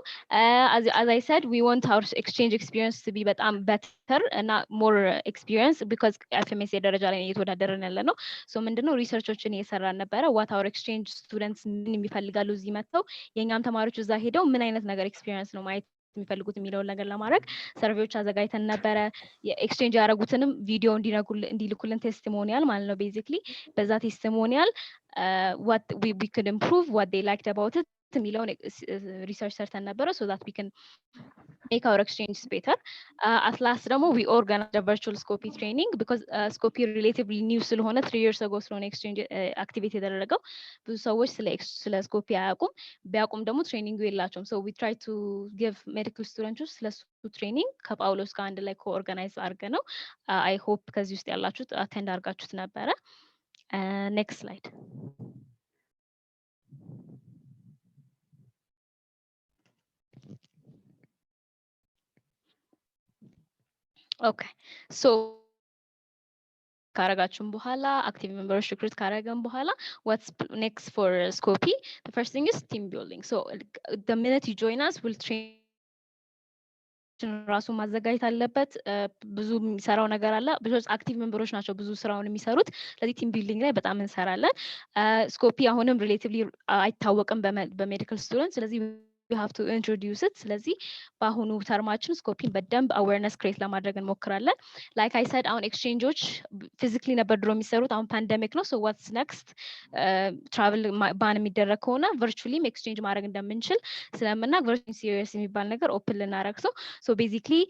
as I said we want our exchange experience to be በጣም better እና more experience because FMSA ደረጃ ላይ እየተወዳደርን ያለ ነው so ምንድነው ሪሰርቾችን እየሰራን ነበረ what our exchange students ምን የሚፈልጋሉ እዚህ መጥተው የኛም ተማሪዎች እዛ ሄደው ምን አይነት ነገር experience ነው ማየት የሚፈልጉት የሚለውን ነገር ለማድረግ ሰርቬዎች አዘጋጅተን ነበረ የኤክስቼንጅ ያደረጉትንም ቪዲዮ እንዲልኩልን ቴስቲሞኒያል ማለት ነው ቤዚክሊ በዛ ቴስቲሞኒያል what we could improve what they liked about it የሚለውን ሪሰርች ሰርተን ነበረ so that we can make our exchanges better at last ደግሞ we organized a virtual Skopje training because Skopje relatively new ስለሆነ 3 years ago ስለሆነ exchange activity የተደረገው ብዙ ሰዎች ስለ Skopje አያውቁም ቢያውቁም ደግሞ ትሬኒንግ የላቸውም so we try to give medical students ስለሱ ትሬኒንግ ከጳውሎስ ጋር አንድ ላይ ኮኦርጋናይዝ አድርገ ነው I hope ከዚህ ውስጥ ያላችሁት አቴንድ አድርጋችሁት ነበረ next slide Okay, so ካረጋችሁም በኋላ active members recruit ካረገን በኋላ what's next for Skopje? The first thing is team building. So the minute you join us, we'll train ራሱ ማዘጋጀት አለበት ብዙ የሚሰራው ነገር አለ ብዙ አክቲቭ ሜምበሮች ናቸው ብዙ ስራውን የሚሰሩት ስለዚህ ቲም ቢልዲንግ ላይ በጣም እንሰራለን Skopje አሁንም ሪሌቲቭሊ አይታወቅም በሜዲካል ስቱደንት ስለዚህ we have to introduce it ስለዚህ በአሁኑ ተርማችን Skopje በደንብ awareness create ለማድረግ እንሞክራለን like I said አሁን ኤክስቼንጆች physically ነበር ድሮ የሚሰሩት አሁን ፓንደሚክ ነው so what's next travel ባን የሚደረግ ከሆነ virtually exchange ማድረግ እንደምንችል ስለምናውቅ virtually serious የሚባል ነገር open ልናደርግ so basically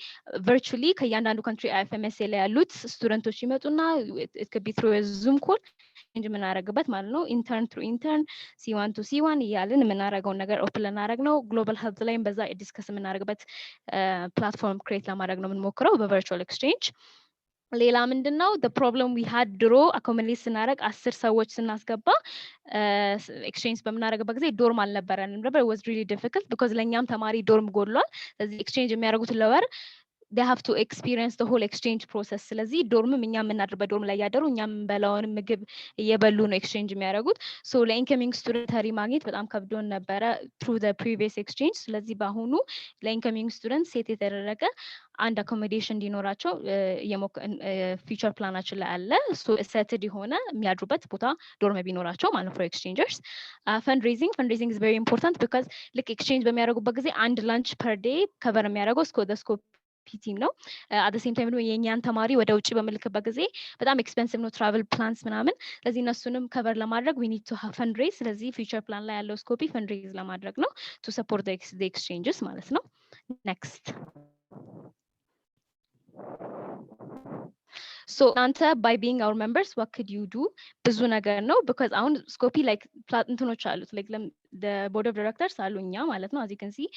virtually ከእያንዳንዱ country IFMSA ላይ ያሉት ስቱደንቶች ይመጡና it could be through a Zoom call ኤክስቼንጅ የምናደርግበት ማለት ነው ኢንተርን ትሩ ኢንተርን C1 to C1 እያልን የምናደርገውን ነገር ኦፕን ልናደርግ ነው ግሎባል ሄልት ላይም በዛ ዲስከስ የምናደርግበት ፕላትፎርም ክሬት ለማድረግ ነው የምንሞክረው በቨርቹዋል ኤክስቼንጅ ሌላ ምንድነው the problem we had ድሮ አኮሞዴት ስናደርግ 10 ሰዎች ስናስገባ ኤክስቼንጅ በምናደርግበት ጊዜ ዶርም አልነበረንም ነበር it was really difficult because ለኛም ተማሪ ዶርም ጎድሏል ስለዚህ ኤክስቼንጅ የሚያደርጉት ለወር they have to experience the whole exchange process ስለዚህ ዶርምም እኛ የምናድርበት ዶርም ላይ ያደሩ እኛም በላውን ምግብ እየበሉ ነው ኤክስቼንጅ የሚያደርጉት so ለኢንከሚንግ ስቱደንት ተሪ ማግኘት በጣም ከብዶን ነበረ through the previous exchange ስለዚህ በአሁኑ ለኢንከሚንግ ስቱደንት ሴት የተደረገ አንድ አኮሞዴሽን እንዲኖራቸው ፊቸር ፕላናችን ላይ አለ so setted የሆነ የሚያድሩበት ቦታ ዶርም ቢኖራቸው ማለት for exchangers fundraising is very important because like exchange በሚያደርጉበት ጊዜ አንድ lunch per day cover የሚያደርገው Skopje ቲም ነው at the same time ደግሞ የኛን ተማሪ ወደ ውጪ በመልክበት ጊዜ በጣም ኤክስፔንሲቭ ነው ትራቨል ፕላንስ ምናምን ስለዚህ እነሱንም ከቨር ለማድረግ we need to have fundraise ስለዚህ ፊቸር ፕላን ላይ ያለው Skopje fundraise ለማድረግ ነው to support the exchanges ማለት ነው next so እናንተ by being our members what could you do ብዙ ነገር ነው because አሁን Skopje like እንትኖች አሉት like the board of directors አሉኛ ማለት ነው as you can see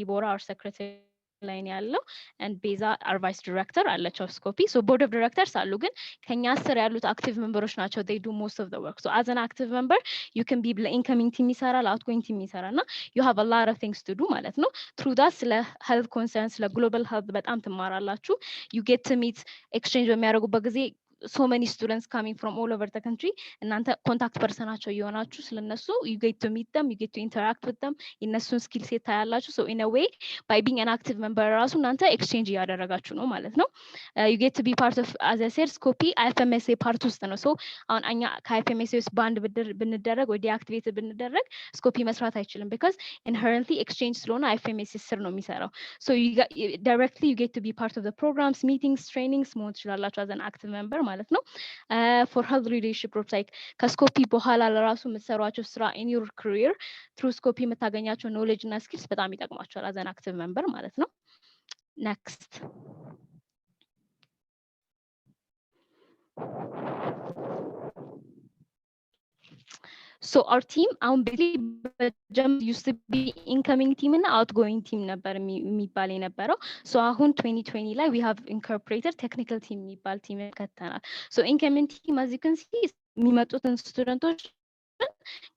Deborah our secretary ላይን ያለው and ቤዛ our vice director አለቸው Skopje so board of directors አሉ ግን ከኛ ስር ያሉት active members ናቸው they do most of the work so as an active member you can be incoming team ይሰራል outgoing team ይሰራልና you have a lot of things to do ማለት ነው through that ስለ health concerns ስለ global health በጣም ትማራላችሁ you get to meet exchange በሚያደርጉበት ጊዜ so many students coming from all over the country እናንተ ኮንታክት ፐርሰናቸው የሆናችሁ ስለነሱ you get to meet them you get to interact with them የነሱን ስኪል ሴት ታያላችሁ so in a way by being an active member ራሱ እናንተ ኤክስቼንጅ እያደረጋችሁ ነው ማለት ነው you get to be part of as I said Skopje IFMSA part ውስጥ ነው so አሁን እኛ ከIFMSA ውስጥ ባንድ ብንደረግ ወይ ዲአክቲቬት ብንደረግ Skopje መስራት አይችልም because inherently exchange ስለሆነ IFMSA ስር ነው የሚሰራው so directly you get to be part of the programs meetings trainings መሆን ትችላላችሁ as an active member ማለት ነው for health leadership groups like ከSkopje በኋላ ለራሱ የምትሰሯቸው ስራ in your career through Skopje የምታገኛቸው knowledge እና skills በጣም ይጠቅማቸዋል as an active member ማለት ነው next So our team basically used to be incoming team and outgoing team ነበር የሚባል የነበረው so አሁን 2020 ላይ we have incorporated technical team የሚባል team ከተናል so incoming team as you can see የሚመጡትን ስቱደንቶች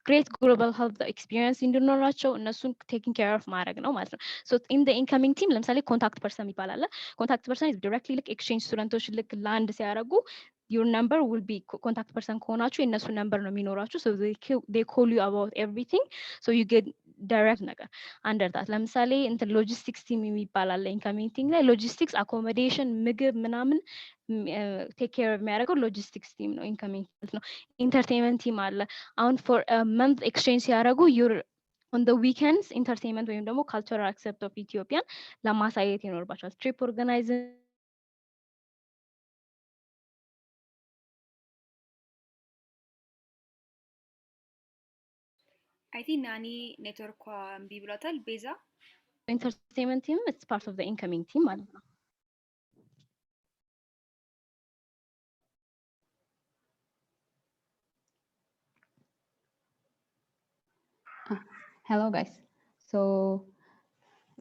great global health experience እንዲኖራቸው እነሱን taking care of ማድረግ ነው ማለት ነው so in the incoming team ለምሳሌ contact person ይባላል contact person is directly like exchange ስቱደንቶች ልክ land ሲያደርጉ your number will be contact person ከሆናችሁ የነሱ number ነው የሚኖራችሁ so they call you about everything so you get direct ነገር under that ለምሳሌ እንትን logistics team የሚባላል incoming team ላይ logistics accommodation ምግብ ምናምን take care of የሚያደርገው logistics team ነው incoming ነው entertainment team አለ አሁን for a month exchange ሲያደርጉ you're on the weekends entertainment ወይም ደግሞ cultural aspect of Ethiopian ለማሳየት ይኖርባቸዋል trip organizing I think Nani network ብሏታል ቤዛ entertainment team it's part of the incoming team ማለት ነው Hello guys. So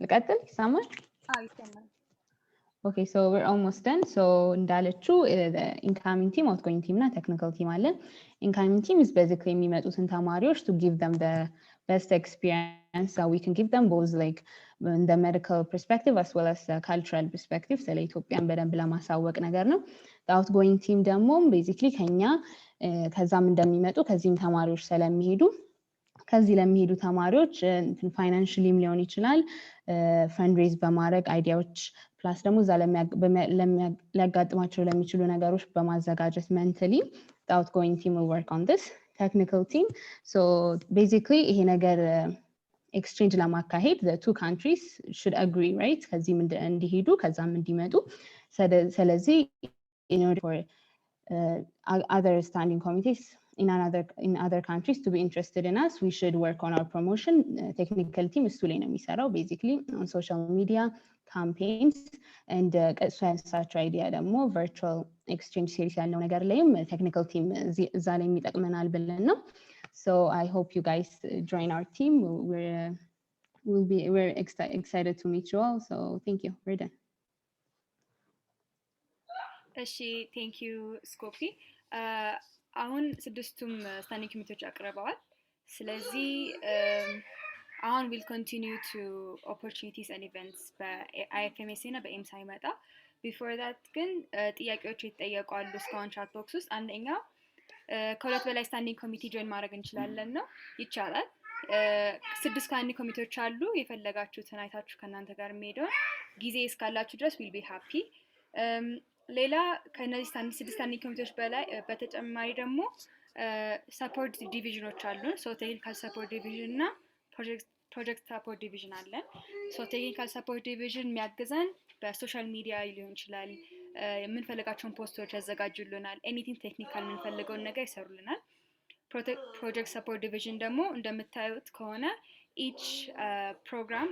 ልቀጥል ይሰማል? ይሰማል Okay, so we're almost done. So እንዳለችው the incoming team, outgoing team እና technical team አለን. Incoming team is basically የሚመጡትን ተማሪዎች to give them the best experience so we can give them both like the medical perspective as well as the cultural perspective ስለ ኢትዮጵያን በደንብ ለማሳወቅ ነገር ነው. The outgoing team ደግሞ basically ከኛ ከዛም እንደሚመጡ ከዚህም ተማሪዎች ስለሚሄዱ ከዚህ ለሚሄዱ ተማሪዎች ፋይናንሻሊም ሊሆን ይችላል ፈንድሬዝ በማድረግ አይዲያዎች ፕላስ ደግሞ እዛ ሊያጋጥማቸው ለሚችሉ ነገሮች በማዘጋጀት mentally the outgoing team will work on this technical team so basically ይሄ ነገር exchange ለማካሄድ the two countries should agree right ከዚህም እንዲሄዱ ከዛም እንዲመጡ ስለዚህ in order for other standing committees in other countries to be interested in us we should work on our promotion technical team is ላይ ነው የሚሰራው basically on social media campaigns and such idea ደግሞ virtual exchange series ያለው ነገር ላይም technical team እዛ ላይ የሚጠቅመናል ብለን ነው so I hope you guys join our team we're excited to meet you all so thank you we're done እሺ thank you ስኮፒ አሁን ስድስቱም ስታንዲንግ ኮሚቴዎች አቅርበዋል ስለዚህ አሁን will continue to opportunities and events በIFMSA እና በኤምሳ ይመጣ before that ግን ጥያቄዎች የተጠየቁ አሉ እስካሁን ቻት ቦክስ ውስጥ አንደኛው ከሁለት በላይ ስታንዲንግ ኮሚቴ ጆይን ማድረግ እንችላለን ነው ይቻላል ስድስት ስታንዲንግ ኮሚቴዎች አሉ የፈለጋችሁትን አይታችሁ ከናንተ ጋር የሚሄደው ጊዜ እስካላችሁ ድረስ we'll be happy ሌላ ከነዚህ ስድስት ስታንዲንግ ኮሚቴዎች በላይ በተጨማሪ ደግሞ ሰፖርት ዲቪዥኖች አሉ ሶ ቴክኒካል ሰፖርት ዲቪዥን እና ፕሮጀክት ሰፖርት ዲቪዥን አለን ሶ ቴክኒካል ሰፖርት ዲቪዥን የሚያግዘን በሶሻል ሚዲያ ሊሆን ይችላል የምንፈልጋቸውን ፖስቶች ያዘጋጁልናል ኤኒቲንግ ቴክኒካል የምንፈልገውን ነገር ይሰሩልናል ፕሮጀክት ሰፖርት ዲቪዥን ደግሞ እንደምታዩት ከሆነ each program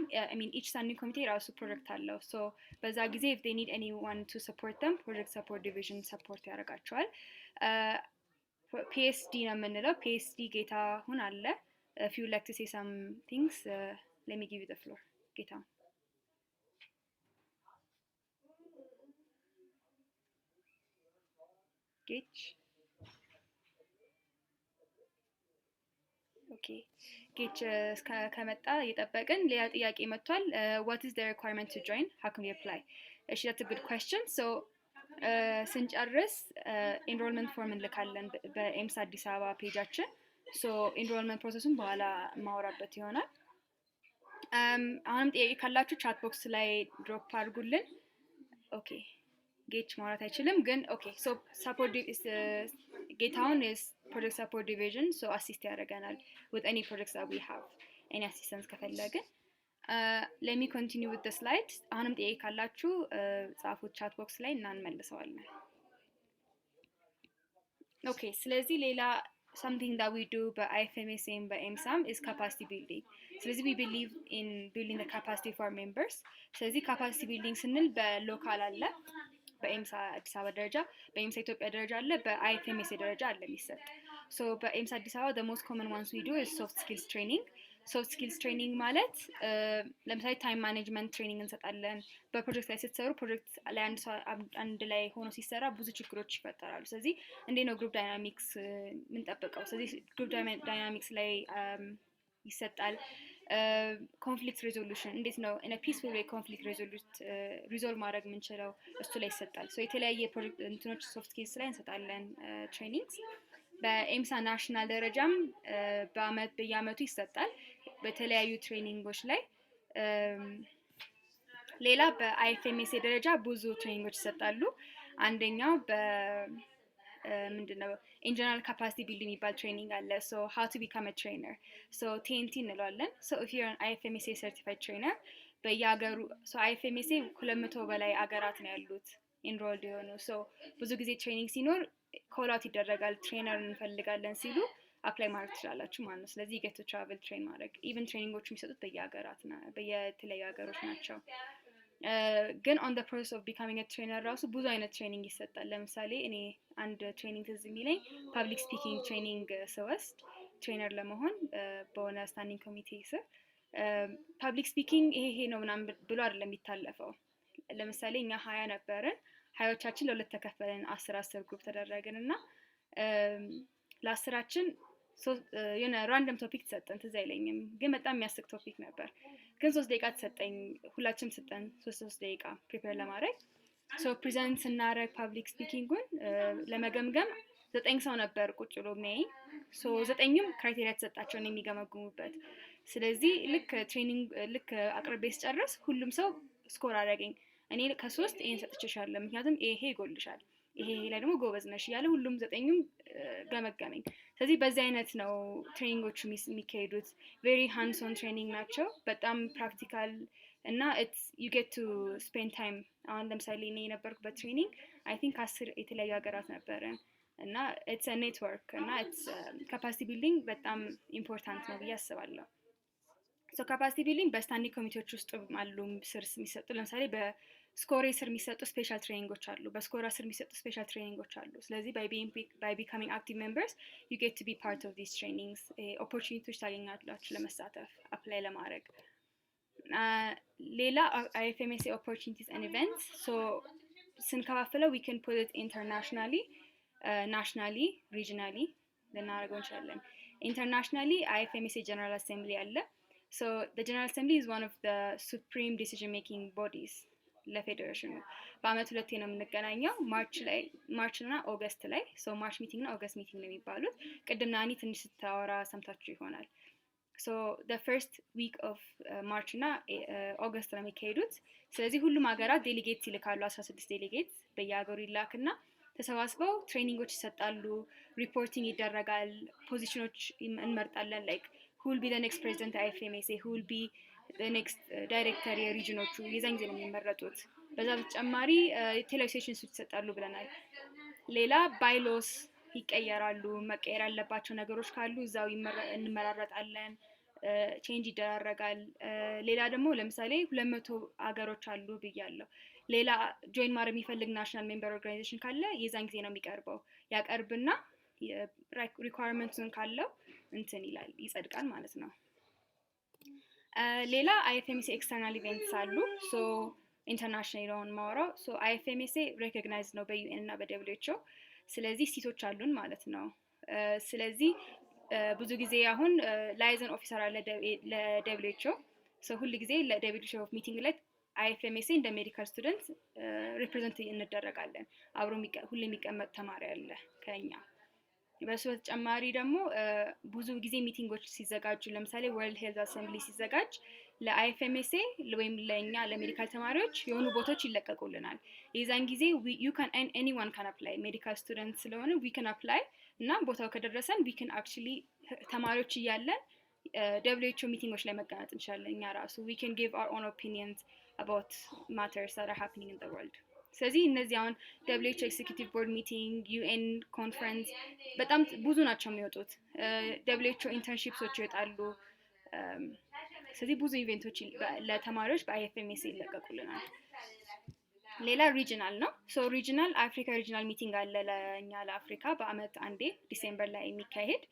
each standing committee ራሱ ፕሮጀክት አለው so በዛ ጊዜ if they need anyone to support them project support division support ያደርጋቸዋል PSD ነው የምንለው PSD ጌታ ሁን አለ if you would like to say some things let me give you the floor ጌታ ጌች okay ጌች ከመጣ እየጠበቅን ሌላ ጥያቄ መጥቷል what is the requirement to join how can we apply እሺ that's a good question so ስንጨርስ enrollment form እንልካለን በኤምሳ አዲስ አበባ ፔጃችን so enrollment ፕሮሰሱን በኋላ ማውራበት ይሆናል አሁንም ጥያቄ ካላችሁ ቻት ቦክስ ላይ ድሮፕ አድርጉልን okay ጌች ማውራት አይችልም ግን okay so support ጌታውን is project support division so assist ያደርገናል with any projects that we have any assistance ከፈለግን let me continue with the slides አሁንም ጥያቄ ካላችሁ ጻፉት ቻት ቦክስ ላይ እና እንመልሰዋለን okay ስለዚህ ሌላ something that we do by IFMSA and by EMSAM is capacity building ስለዚህ we believe in building the capacity for our members ስለዚህ capacity building ስንል በሎካል አለ በኤምሳ አዲስ አበባ ደረጃ በኤምሳ ኢትዮጵያ ደረጃ አለ በአይኤፍኤምኤስ ደረጃ አለ የሚሰጥ So በኤምስ አዲስ አበባ the most common ones we do is soft skills training. ሶፍት ስኪልስ ትሬኒንግ ማለት ለምሳሌ ታይም ማኔጅመንት ትሬኒንግ እንሰጣለን። በፕሮጀክት ላይ ስትሰሩ ፕሮጀክት ላይ አንድ ላይ ሆኖ ሲሰራ ብዙ ችግሮች ይፈጠራሉ። ስለዚህ እንዴት ነው ግሩፕ ዳይናሚክስ የምንጠብቀው? ስለዚህ ግሩፕ ዳይናሚክስ ላይ ይሰጣል። ኮንፍሊክት ሬዞሉሽን እንዴት ነው ኢን ፒስፉል ዌይ ኮንፍሊክት ሪዞልቭ ማድረግ የምንችለው እሱ ላይ ይሰጣል። ሶ የተለያየ ፕሮጀክት እንትኖች ሶፍት ስኪልስ ላይ እንሰጣለን ትሬኒንግስ። በኤምሳ ናሽናል ደረጃም በየአመቱ ይሰጣል በተለያዩ ትሬኒንጎች ላይ። ሌላ በአይኤፍኤምኤስኤ ደረጃ ብዙ ትሬኒንጎች ይሰጣሉ። አንደኛው ምንድነው ኢንጀነራል ካፓሲቲ ቢልድ የሚባል ትሬኒንግ አለ። ሶ ሃው ቱ ቢካም አ ትሬነር ሶ ቲኤንቲ እንለዋለን። ሶ ኢፍ ዩ አር አን አይኤፍኤምኤስኤ ሰርቲፋይድ ትሬነር በየሀገሩ ሶ አይኤፍኤምኤስኤ 200 በላይ አገራት ነው ያሉት ኢንሮልድ የሆኑ። ሶ ብዙ ጊዜ ትሬኒንግ ሲኖር ኮላት ይደረጋል። ትሬነር እንፈልጋለን ሲሉ አፕላይ ማድረግ ትችላላችሁ ማለት ነው። ስለዚህ ጌት ቱ ትራቨል ትሬን ማድረግ ኢቨን ትሬኒንጎቹ የሚሰጡት በየተለያዩ ሀገሮች ናቸው። ግን ኦን ዘ ፕሮሰስ ኦፍ ቢካሚንግ አ ትሬነር ራሱ ብዙ አይነት ትሬኒንግ ይሰጣል። ለምሳሌ እኔ አንድ ትሬኒንግ ትዝ የሚለኝ ፐብሊክ ስፒኪንግ ትሬኒንግ ስወስድ ትሬነር ለመሆን በሆነ ስታንዲንግ ኮሚቴ ስር ፐብሊክ ስፒኪንግ ይሄ ነው ምናምን ብሎ አይደለም የሚታለፈው። ለምሳሌ እኛ 20 ነበርን። 20ዎቻችን ለሁለት ተከፈልን። 10 ግሩፕ ተደረግን እና ለአስራችን የሆነ ራንደም ቶፒክ ተሰጠን። ትዝ አይለኝም ግን በጣም የሚያስቅ ቶፒክ ነበር። ግን 3 ደቂቃ ተሰጠኝ። ሁላችንም ሰጠን 3 ደቂቃ ፕሪፔር ለማድረግ። ሶ ፕሬዘንት ስናደርግ ፐብሊክ ስፒኪንጉን ለመገምገም 9 ሰው ነበር ቁጭ ብሎ የሚያይ። ሶ 9ኙም ክራይቴሪያ ተሰጣቸውን የሚገመግሙበት። ስለዚህ ልክ አቅርቤ ስጨርስ ሁሉም ሰው ስኮር አደረገኝ። እኔ ከ3 ይሄን ሰጥቼሻለሁ ምክንያቱም ይሄ ይጎልሻል፣ ይሄ ላይ ደግሞ ጎበዝ ነሽ እያለ ሁሉም 9ኙም ገመገመኝ። ስለዚህ በዚህ አይነት ነው ትሬኒንጎቹ የሚካሄዱት። ቬሪ ሃንድስ ኦን ትሬኒንግ ናቸው። በጣም ፕራክቲካል እና ዩ ጌት ቱ ስፔንድ ታይም። አሁን ለምሳሌ እኔ የነበርኩበት ትሬኒንግ አይ ቲንክ 10 የተለያዩ ሀገራት ነበርን እና ኢትስ አ ኔትወርክ እና ኢትስ ካፓሲቲ ቢልዲንግ በጣም ኢምፖርታንት ነው ብዬ አስባለሁ። ሶ ካፓሲቲ ቢልዲንግ በስታንዲንግ ኮሚቴዎች ውስጥ አሉ ስር የሚሰጡ። ለምሳሌ በስኮሬ ስር የሚሰጡ ስፔሻል ትሬኒንጎች አሉ። በስኮራ ስር የሚሰጡ ስፔሻል ትሬኒንጎች አሉ። ስለዚህ by becoming active members you get to be part of these trainings ኦፖርቹኒቲዎች ታገኛላችሁ ለመሳተፍ አፕላይ ለማድረግ። ሌላ አይኤፍኤምኤስኤ ኦፖርቹኒቲስ ኤንድ ኢቨንትስ ሶ ስንከፋፍለው we can put it internationally, nationally, regionally ልናደርገው እንችላለን። ኢንተርናሽናሊ አይኤፍኤምኤስኤ ጀነራል አሴምብሊ አለ። So the General Assembly is one of the supreme decision-making bodies ለፌዴሬሽኑ። በአመት 2 ነው የምንገናኘው፣ ማርች እና ኦገስት ላይ። ሶ ማርች ሚቲንግ እና ኦገስት ሚቲንግ ነው የሚባሉት። ቅድም ናኒ ትንሽ ስታወራ ሰምታችሁ ይሆናል። ሶ the first week of ማርች እና ኦገስት ነው የሚካሄዱት። ስለዚህ ሁሉም ሀገራት ዴሊጌትስ ይልካሉ። 16 ዴሊጌትስ በየሀገሩ ይላክና ተሰባስበው ትሬኒንጎች ይሰጣሉ፣ ሪፖርቲንግ ይደረጋል፣ ፖዚሽኖች እንመርጣለን። ላይክ who will be the next president IFMSA, who will be the next director የሪጅኖቹ የዛን ጊዜ ነው የሚመረጡት። በዛ በተጨማሪ የተለያዩ ሴሽንስ ይሰጣሉ ብለናል። ሌላ ባይሎስ ይቀየራሉ። መቀየር ያለባቸው ነገሮች ካሉ እዛው እንመራረጣለን፣ ቼንጅ ይደረጋል። ሌላ ደግሞ ለምሳሌ 200 ሀገሮች አሉ ብያለሁ። ሌላ ጆይን ማድረግ የሚፈልግ ናሽናል ሜምበር ኦርጋናይዜሽን ካለ የዛን ጊዜ ነው የሚቀርበው። ያቀርብና ሪኳየርመንቱን ካለው እንትን ይላል ይጸድቃል ማለት ነው። ሌላ አይኤፍኤምኤስኤ ኤክስተርናል ኢቨንትስ አሉ። ሶ ኢንተርናሽናል ነው ማወራው። ሶ አይኤፍኤምኤስኤ ሬኮግናይዝድ ነው በዩኤን እና በደብሊውኤችኦ። ስለዚህ ሲቶች አሉን ማለት ነው። ስለዚህ ብዙ ጊዜ አሁን ላይዘን ኦፊሰር አለ ለደብሊውኤችኦ። ሶ ሁሉ ጊዜ ለደብሊውኤችኦ ሚቲንግ ላይ አይኤፍኤምኤስኤ እንደ ሜዲካል ስቱደንት ሪፕሬዘንት እንደረጋለን። አብሮ ሁሉ የሚቀመጥ ተማሪ አለ ከኛ። በሱ በተጨማሪ ደግሞ ብዙ ጊዜ ሚቲንጎች ሲዘጋጁ ለምሳሌ ወርልድ ሄልዝ አሰምብሊ ሲዘጋጅ ለአይኤፍኤምኤስኤ ወይም ለኛ ለሜዲካል ተማሪዎች የሆኑ ቦታዎች ይለቀቁልናል። የዛን ጊዜ anyone can apply ሜዲካል ስቱደንት ስለሆነ we can apply እና ቦታው ከደረሰን we can actually ተማሪዎች እያለን WHO ሚቲንጎች ላይ መቀመጥ እንችላለን። እኛ ራሱ we can give our own opinions about matters that are happening in the world። ስለዚህ እነዚህ አሁን WHO ኤክዚኪዩቲቭ ቦርድ ሚቲንግ፣ ዩኤን ኮንፈረንስ በጣም ብዙ ናቸው የሚወጡት። WHO ኢንተርንሺፕሶች ይወጣሉ። ስለዚህ ብዙ ኢቨንቶች ለተማሪዎች በአይኤፍኤምኤስኤ ይለቀቁልናል። ሌላ ሪጂናል ነው ሶ ሪጂናል አፍሪካ ሪጂናል ሚቲንግ አለ ለኛ ለአፍሪካ በአመት አንዴ ዲሴምበር ላይ የሚካሄድ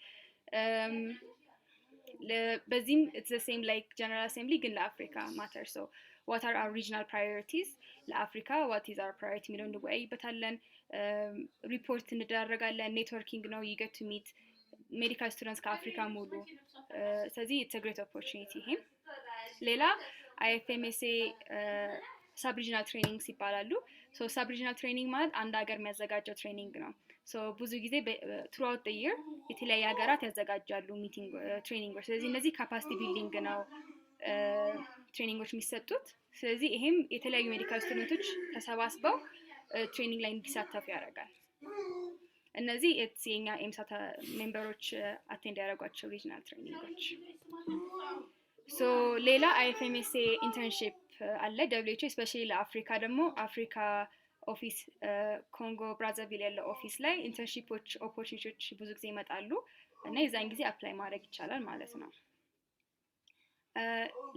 በዚህም it's the same like general assembly ግን ለአፍሪካ matter so what are our regional priorities ለአፍሪካ what is our priority የሚለውን እንወያይበታለን ሪፖርት እንደራረጋለን ኔትወርኪንግ ነው you get to meet medical students ከአፍሪካ ሙሉ ስለዚህ it's a great opportunity ይሄም ሌላ IFMSA sub-regional trainings ይባላሉ so sub-regional training ማለት አንድ ሀገር የሚያዘጋጀው ትሬኒንግ ነው so ብዙ ጊዜ throughout the year የተለያየ ሀገራት ያዘጋጃሉ ሚቲንግ ትሬኒንጎች ስለዚህ እነዚህ ካፓሲቲ ቢልዲንግ ነው ትሬኒንጎች የሚሰጡት ስለዚህ ይሄም የተለያዩ ሜዲካል ስቱደንቶች ተሰባስበው ትሬኒንግ ላይ እንዲሳተፉ ያደርጋል እነዚህ የኛ ኤምሳ ሜምበሮች አቴንድ ያደርጓቸው ሪጂናል ትሬኒንጎች so ሌላ IFMSA internship አለ WHO especially ለአፍሪካ ደግሞ አፍሪካ ኦፊስ ኮንጎ ብራዛቪል ያለው ኦፊስ ላይ ኢንተርንሺፖች ኦፖርቹኒቲዎች ብዙ ጊዜ ይመጣሉ እና የዛን ጊዜ አፕላይ ማድረግ ይቻላል ማለት ነው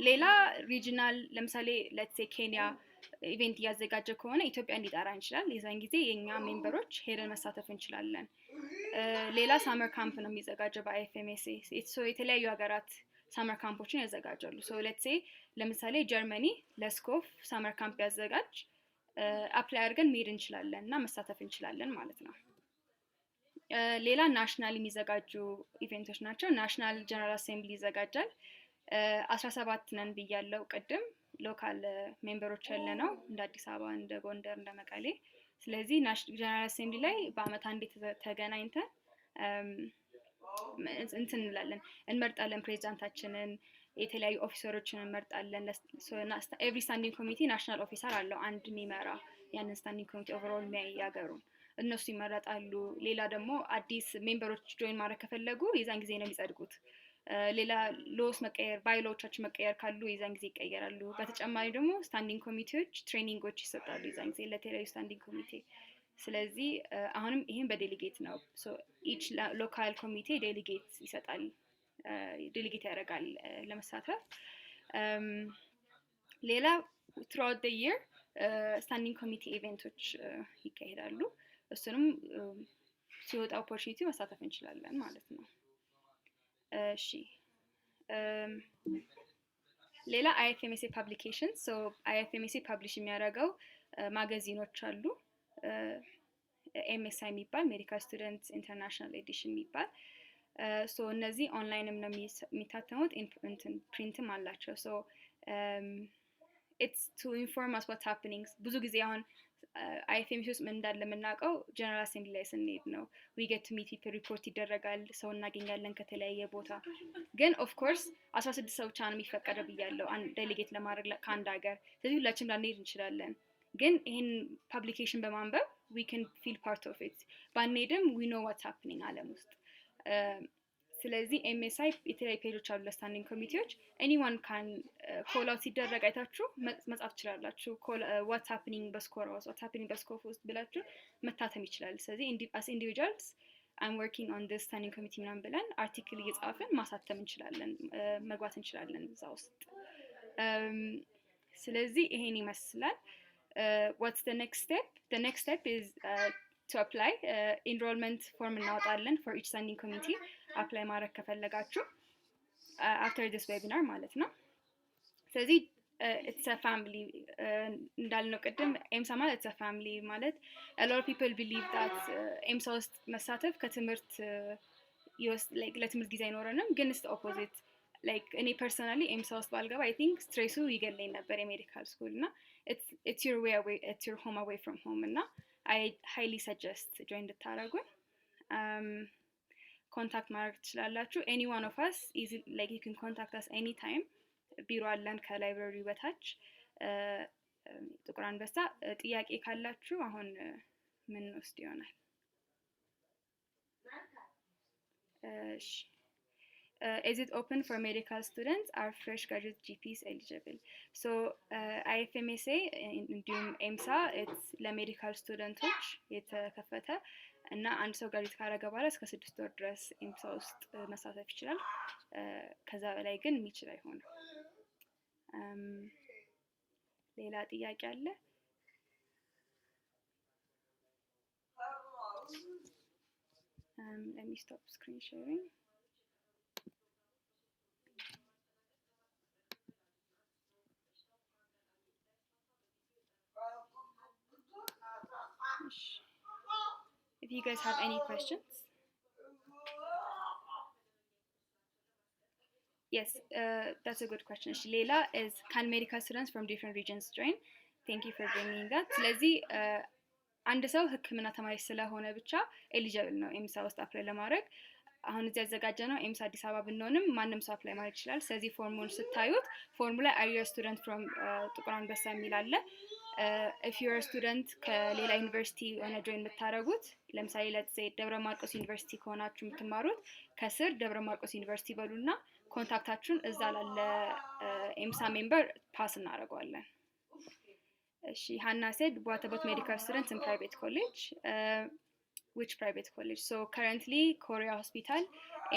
ሌላ ሪጂናል ለምሳሌ let's say ኬንያ ኢቨንት ያዘጋጀ ከሆነ ኢትዮጵያ እንዲጠራ እንችላል የዛን ጊዜ የኛ ሜምበሮች ሄደን መሳተፍ እንችላለን ሌላ ሳመር ካምፕ ነው የሚዘጋጀው በIFMSA so የተለያዩ ሀገራት ሳመር ካምፖችን ያዘጋጃሉ so let's say ለምሳሌ ጀርመኒ ለስኮፍ ሳመር ካምፕ ያዘጋጅ አፕላይ አድርገን መሄድ እንችላለን እና መሳተፍ እንችላለን ማለት ነው ሌላ ናሽናል የሚዘጋጁ ኢቨንቶች ናቸው ናሽናል ጀነራል አሴምብሊ ይዘጋጃል 17 ነን ብያለው ቀደም ሎካል ሜምበሮች ያለ ነው እንደ አዲስ አበባ እንደ ጎንደር እንደ መቀሌ ስለዚህ ጀነራል አሴምብሊ ላይ በአመት አንዴ ተገናኝተን እንትን እንላለን እንመርጣለን ፕሬዝዳንታችንን የተለያዩ ኦፊሰሮችን እንመርጣለን ኤቭሪ ስታንዲንግ ኮሚቴ ናሽናል ኦፊሰር አለው አንድ የሚመራ ያንን ስታንዲንግ ኮሚቴ ኦቨርኦል የሚያያገሩ እነሱ ይመረጣሉ ሌላ ደግሞ አዲስ ሜምበሮች ጆይን ማድረግ ከፈለጉ የዛን ጊዜ ነው የሚጸድቁት ሌላ ሎስ መቀየር ባይሎቻችን መቀየር ካሉ የዛን ጊዜ ይቀየራሉ በተጨማሪ ደግሞ ስታንዲንግ ኮሚቴዎች ትሬኒንጎች ይሰጣሉ የዛን ጊዜ ለተለያዩ ስታንዲንግ ኮሚቴ ስለዚህ አሁንም ይሄን በዴሊጌት ነው ሶ ኢች ሎካል ኮሚቴ ዴሊጌት ይሰጣል ዴሊጌት ያደርጋል ለመሳተፍ ሌላ throughout the year ስታንዲንግ ኮሚቴ ኢቨንቶች ይካሄዳሉ እሱንም ሲወጣ ኦፖርቹኒቲ መሳተፍ እንችላለን ማለት ነው እሺ ሌላ IFMSA ፐብሊኬሽን so IFMSA ፐብሊሽ የሚያደርገው ማጋዚኖች አሉ MSI የሚባል ሜዲካል ስቱደንት ኢንተርናሽናል ኤዲሽን የሚባል so እነዚህ ኦንላይንም ነው የሚታተሙት ፕሪንትም አላቸው so it's to inform us what's happening ብዙ ጊዜ አሁን IFMSA ውስጥ ምን እንዳለ የምናውቀው ጀነራል አሴምብሊ ላይ ስንሄድ ነው we get to meet people ሪፖርት ይደረጋል ሰው እናገኛለን ከተለያየ ቦታ ግን of course 16 ሰው ብቻ ነው የሚፈቀደው ብያለሁ ዴሊጌት ለማድረግ ከአንድ ሀገር ስለዚህ ሁላችንም ላንሄድ እንችላለን ግን ይሄን ፐብሊኬሽን በማንበብ we can feel part of it ባንሄድም we know what's happening ዓለም ውስጥ ስለዚህ MSI የተለያዩ ፔጆች አሉ ለስታንዲንግ ኮሚቴዎች anyone can call out ሲደረግ አይታችሁ መጻፍ ትችላላችሁ what's happening በስኮራውስ what's happening በስኮፍ ውስጥ ብላችሁ መታተም ይችላል ስለዚህ as individuals I'm working on this standing committee ምናምን ብለን አርቲክል እየጻፍን ማሳተም እንችላለን መግባት እንችላለን እዛ ውስጥ ስለዚህ ይሄን ይመስላል what's the next step the next step is to apply enrollment form እናወጣለን for each standing committee apply ማድረግ ከፈለጋችሁ after this webinar ማለት ነው ስለዚህ it's a family እንዳልነው ቀደም ኤምሳ ማለት it's a family ማለት a lot of people believe that ኤምሳ ውስጥ መሳተፍ ከትምህርት like ለትምህርት ጊዜ አይኖረንም ግን it's the opposite like እኔ personally ኤምሳ ውስጥ ባልገባ I think ስትሬሱ ይገለኝ ነበር የሜዲካል ስኩል እና it's your way away it's your home away from home እና I highly suggest join እንድታረጉ contact ማድረግ ትችላላችሁ any one of us is like you can contact us anytime ቢሮ አለን ከላይብረሪ በታች ጥቁር አንበሳ ጥያቄ ካላችሁ አሁን ምን ውስጥ ይሆናል እሺ is it open for medical students are fresh graduate GPs eligible so IFMSA እንዲሁም EMSA it's ለሜዲካል ስቱደንቶች የተከፈተ እና አንድ ሰው graduate ካደረገ በኋላ እስከ 6 ወር ድረስ EMSA ውስጥ መሳተፍ ይችላል ከዛ በላይ ግን የሚችል አይሆንም ሌላ ጥያቄ አለ Let me stop screen sharing. If you guys have any questions. Yes, that's a good question. Leila is, can medical students from different regions join? Thank you for bringing that. ስለዚህ አንድ ሰው ህክምና ተማሪ ስለሆነ ብቻ ኤሊጂብል ነው ኤምሳ ውስጥ አፕላይ ለማድረግ። አሁን እዚህ ያዘጋጀ ነው ኤምሳ አዲስ አበባ ብንሆንም ማንም ሰው አፕላይ ማድረግ ይችላል። ስለዚህ ፎርሙን ስታዩት ፎርሙ ላይ are you a student from ጥቁር አንበሳ የሚል አለ። if you're a student ከሌላ ዩኒቨርሲቲ ሆነ ጆይን የምታደርጉት ለምሳሌ let's say ደብረ ማርቆስ ዩኒቨርሲቲ ከሆናችሁ የምትማሩት ከስር ደብረ ማርቆስ ዩኒቨርሲቲ በሉና ኮንታክታችሁን እዛ ላለ ኤምሳ ሜምበር ፓስ እናደርገዋለን። She Hannah said, what about medical students in private college? Which private college? So currently, Korea Hospital,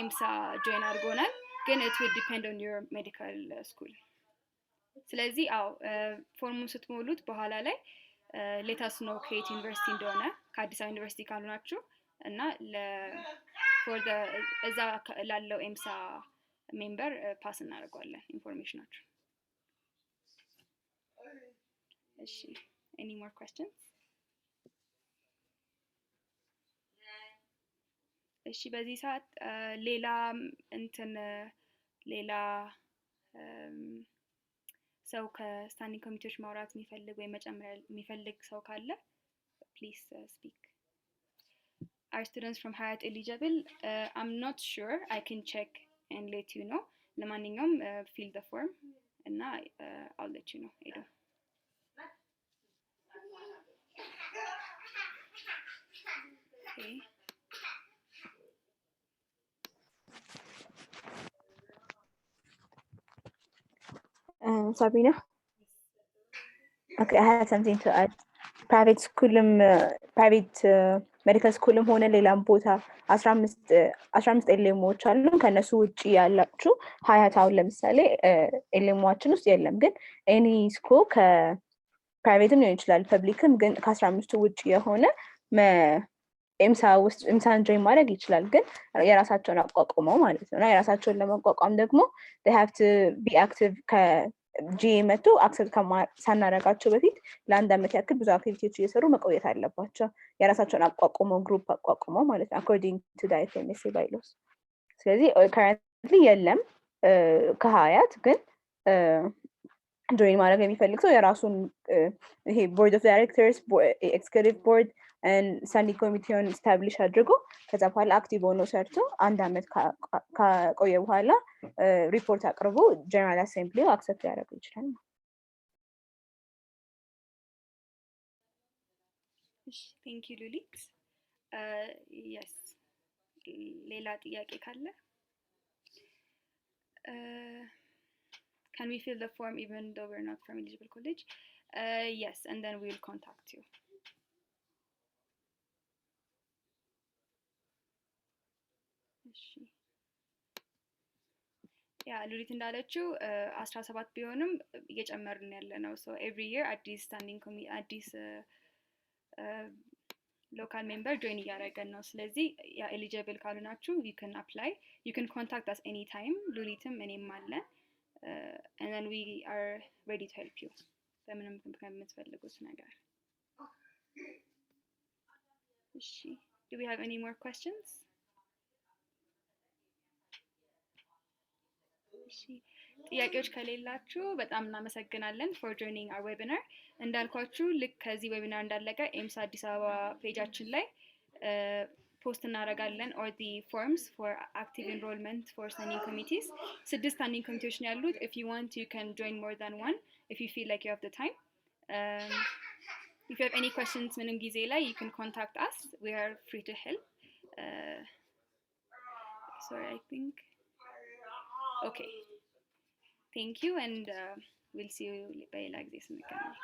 EMSA join argonal. Again, it will depend on your medical school. ስለዚህ አው ፎርሙን ስትሞሉት በኋላ ላይ let us know ከየት ዩኒቨርሲቲ እንደሆነ ከአዲስ አበባ ዩኒቨርሲቲ ካልሆናችሁ እና for the እዛ ላለው ኤምሳ ሜምበር ፓስ እናደርገዋለን ኢንፎርሜሽናችሁ። Any more questions? በዚህ ሰዓት ሌላ ሰው ከስታንዲንግ ኮሚቴዎች ማውራት የሚፈልግ ወይ መጨመር የሚፈልግ ሰው ካለ please speak. Are students from Hayat eligible? I'm not sure. I can check and let you know. ለማንኛውም fill the form እና I'll let you know. Okay. Sabrina? Okay, I have something to add. Private medical school ሆነ ሌላም ቦታ 15 ኤልኤሞች አሉ። ከነሱ ውጪ ያላችሁ ሀያት አሁን ለምሳሌ ኤልኤሞችን ውስጥ የለም። ግን ኤኒ ስኩል ከፕራይቬትም ሊሆን ይችላል ፐብሊክም፣ ግን ከ15 ውጪ የሆነ ኤምሳን ጆይን ማድረግ ይችላል። ግን የራሳቸውን አቋቁመው ማለት ነው። የራሳቸውን ለመቋቋም ደግሞ they have to be active ከጂኤ መጥቶ አክሰፕት ሳናረጋቸው በፊት ለአንድ ዓመት ያክል ብዙ አክቲቪቲዎች እየሰሩ መቆየት አለባቸው። የራሳቸውን አቋቁመው ግሩፕ አቋቁመው ማለት ነው according to the EMSA bylaws። ስለዚህ currently የለም ከሀያት ግን ጆይን ማድረግ የሚፈልግ ሰው የራሱን ይሄ ቦርድ ኦፍ ዳይሬክተርስ ኤክስኪዩቲቭ ቦርድ ስታንዲንግ ኮሚቴውን ስታብሊሽ አድርጎ ከዛ በኋላ አክቲቭ ሆኖ ሰርቶ አንድ ዓመት ከቆየ በኋላ ሪፖርት አቅርቦ ጀነራል አሴምብሊው አክሰፕት ሊያደርገው ይችላል። ቴንክ ዩ ሉሊት። የስ ሌላ ጥያቄ ካለ can we fill the form even though we're not from eligible college? Yes, and then we will contact you. ያ ሉሊት እንዳለችው 17 ቢሆንም እየጨመርን ያለ ነው። so every year አዲስ ስታንዲንግ አዲስ ሎካል ሜምበር ጆይን እያደረገን ነው። ስለዚህ ያ ኤሊጂብል ካልሆናችሁ you can apply, you can contact us anytime. ሉሊትም እኔም አለን and then we are ready to help you በምንም ከምትፈልጉት ነገር። እሺ do we have any more questions? ጥያቄዎች ከሌላችሁ በጣም እናመሰግናለን for joining our webinar። እንዳልኳችሁ ልክ ከዚህ ዌቢናር እንዳለቀ ኤምሳ አዲስ አበባ ፔጃችን ላይ ፖስት እናደርጋለን or the forms for active enrollment for standing committees። 6 standing committees ነው ያሉት። if you want you can join more than one if you feel like you have the time. If you have any questions ምንም ጊዜ ላይ you can contact us, we are free to help. Sorry, I think okay, thank you and we'll see you by like this in the camera.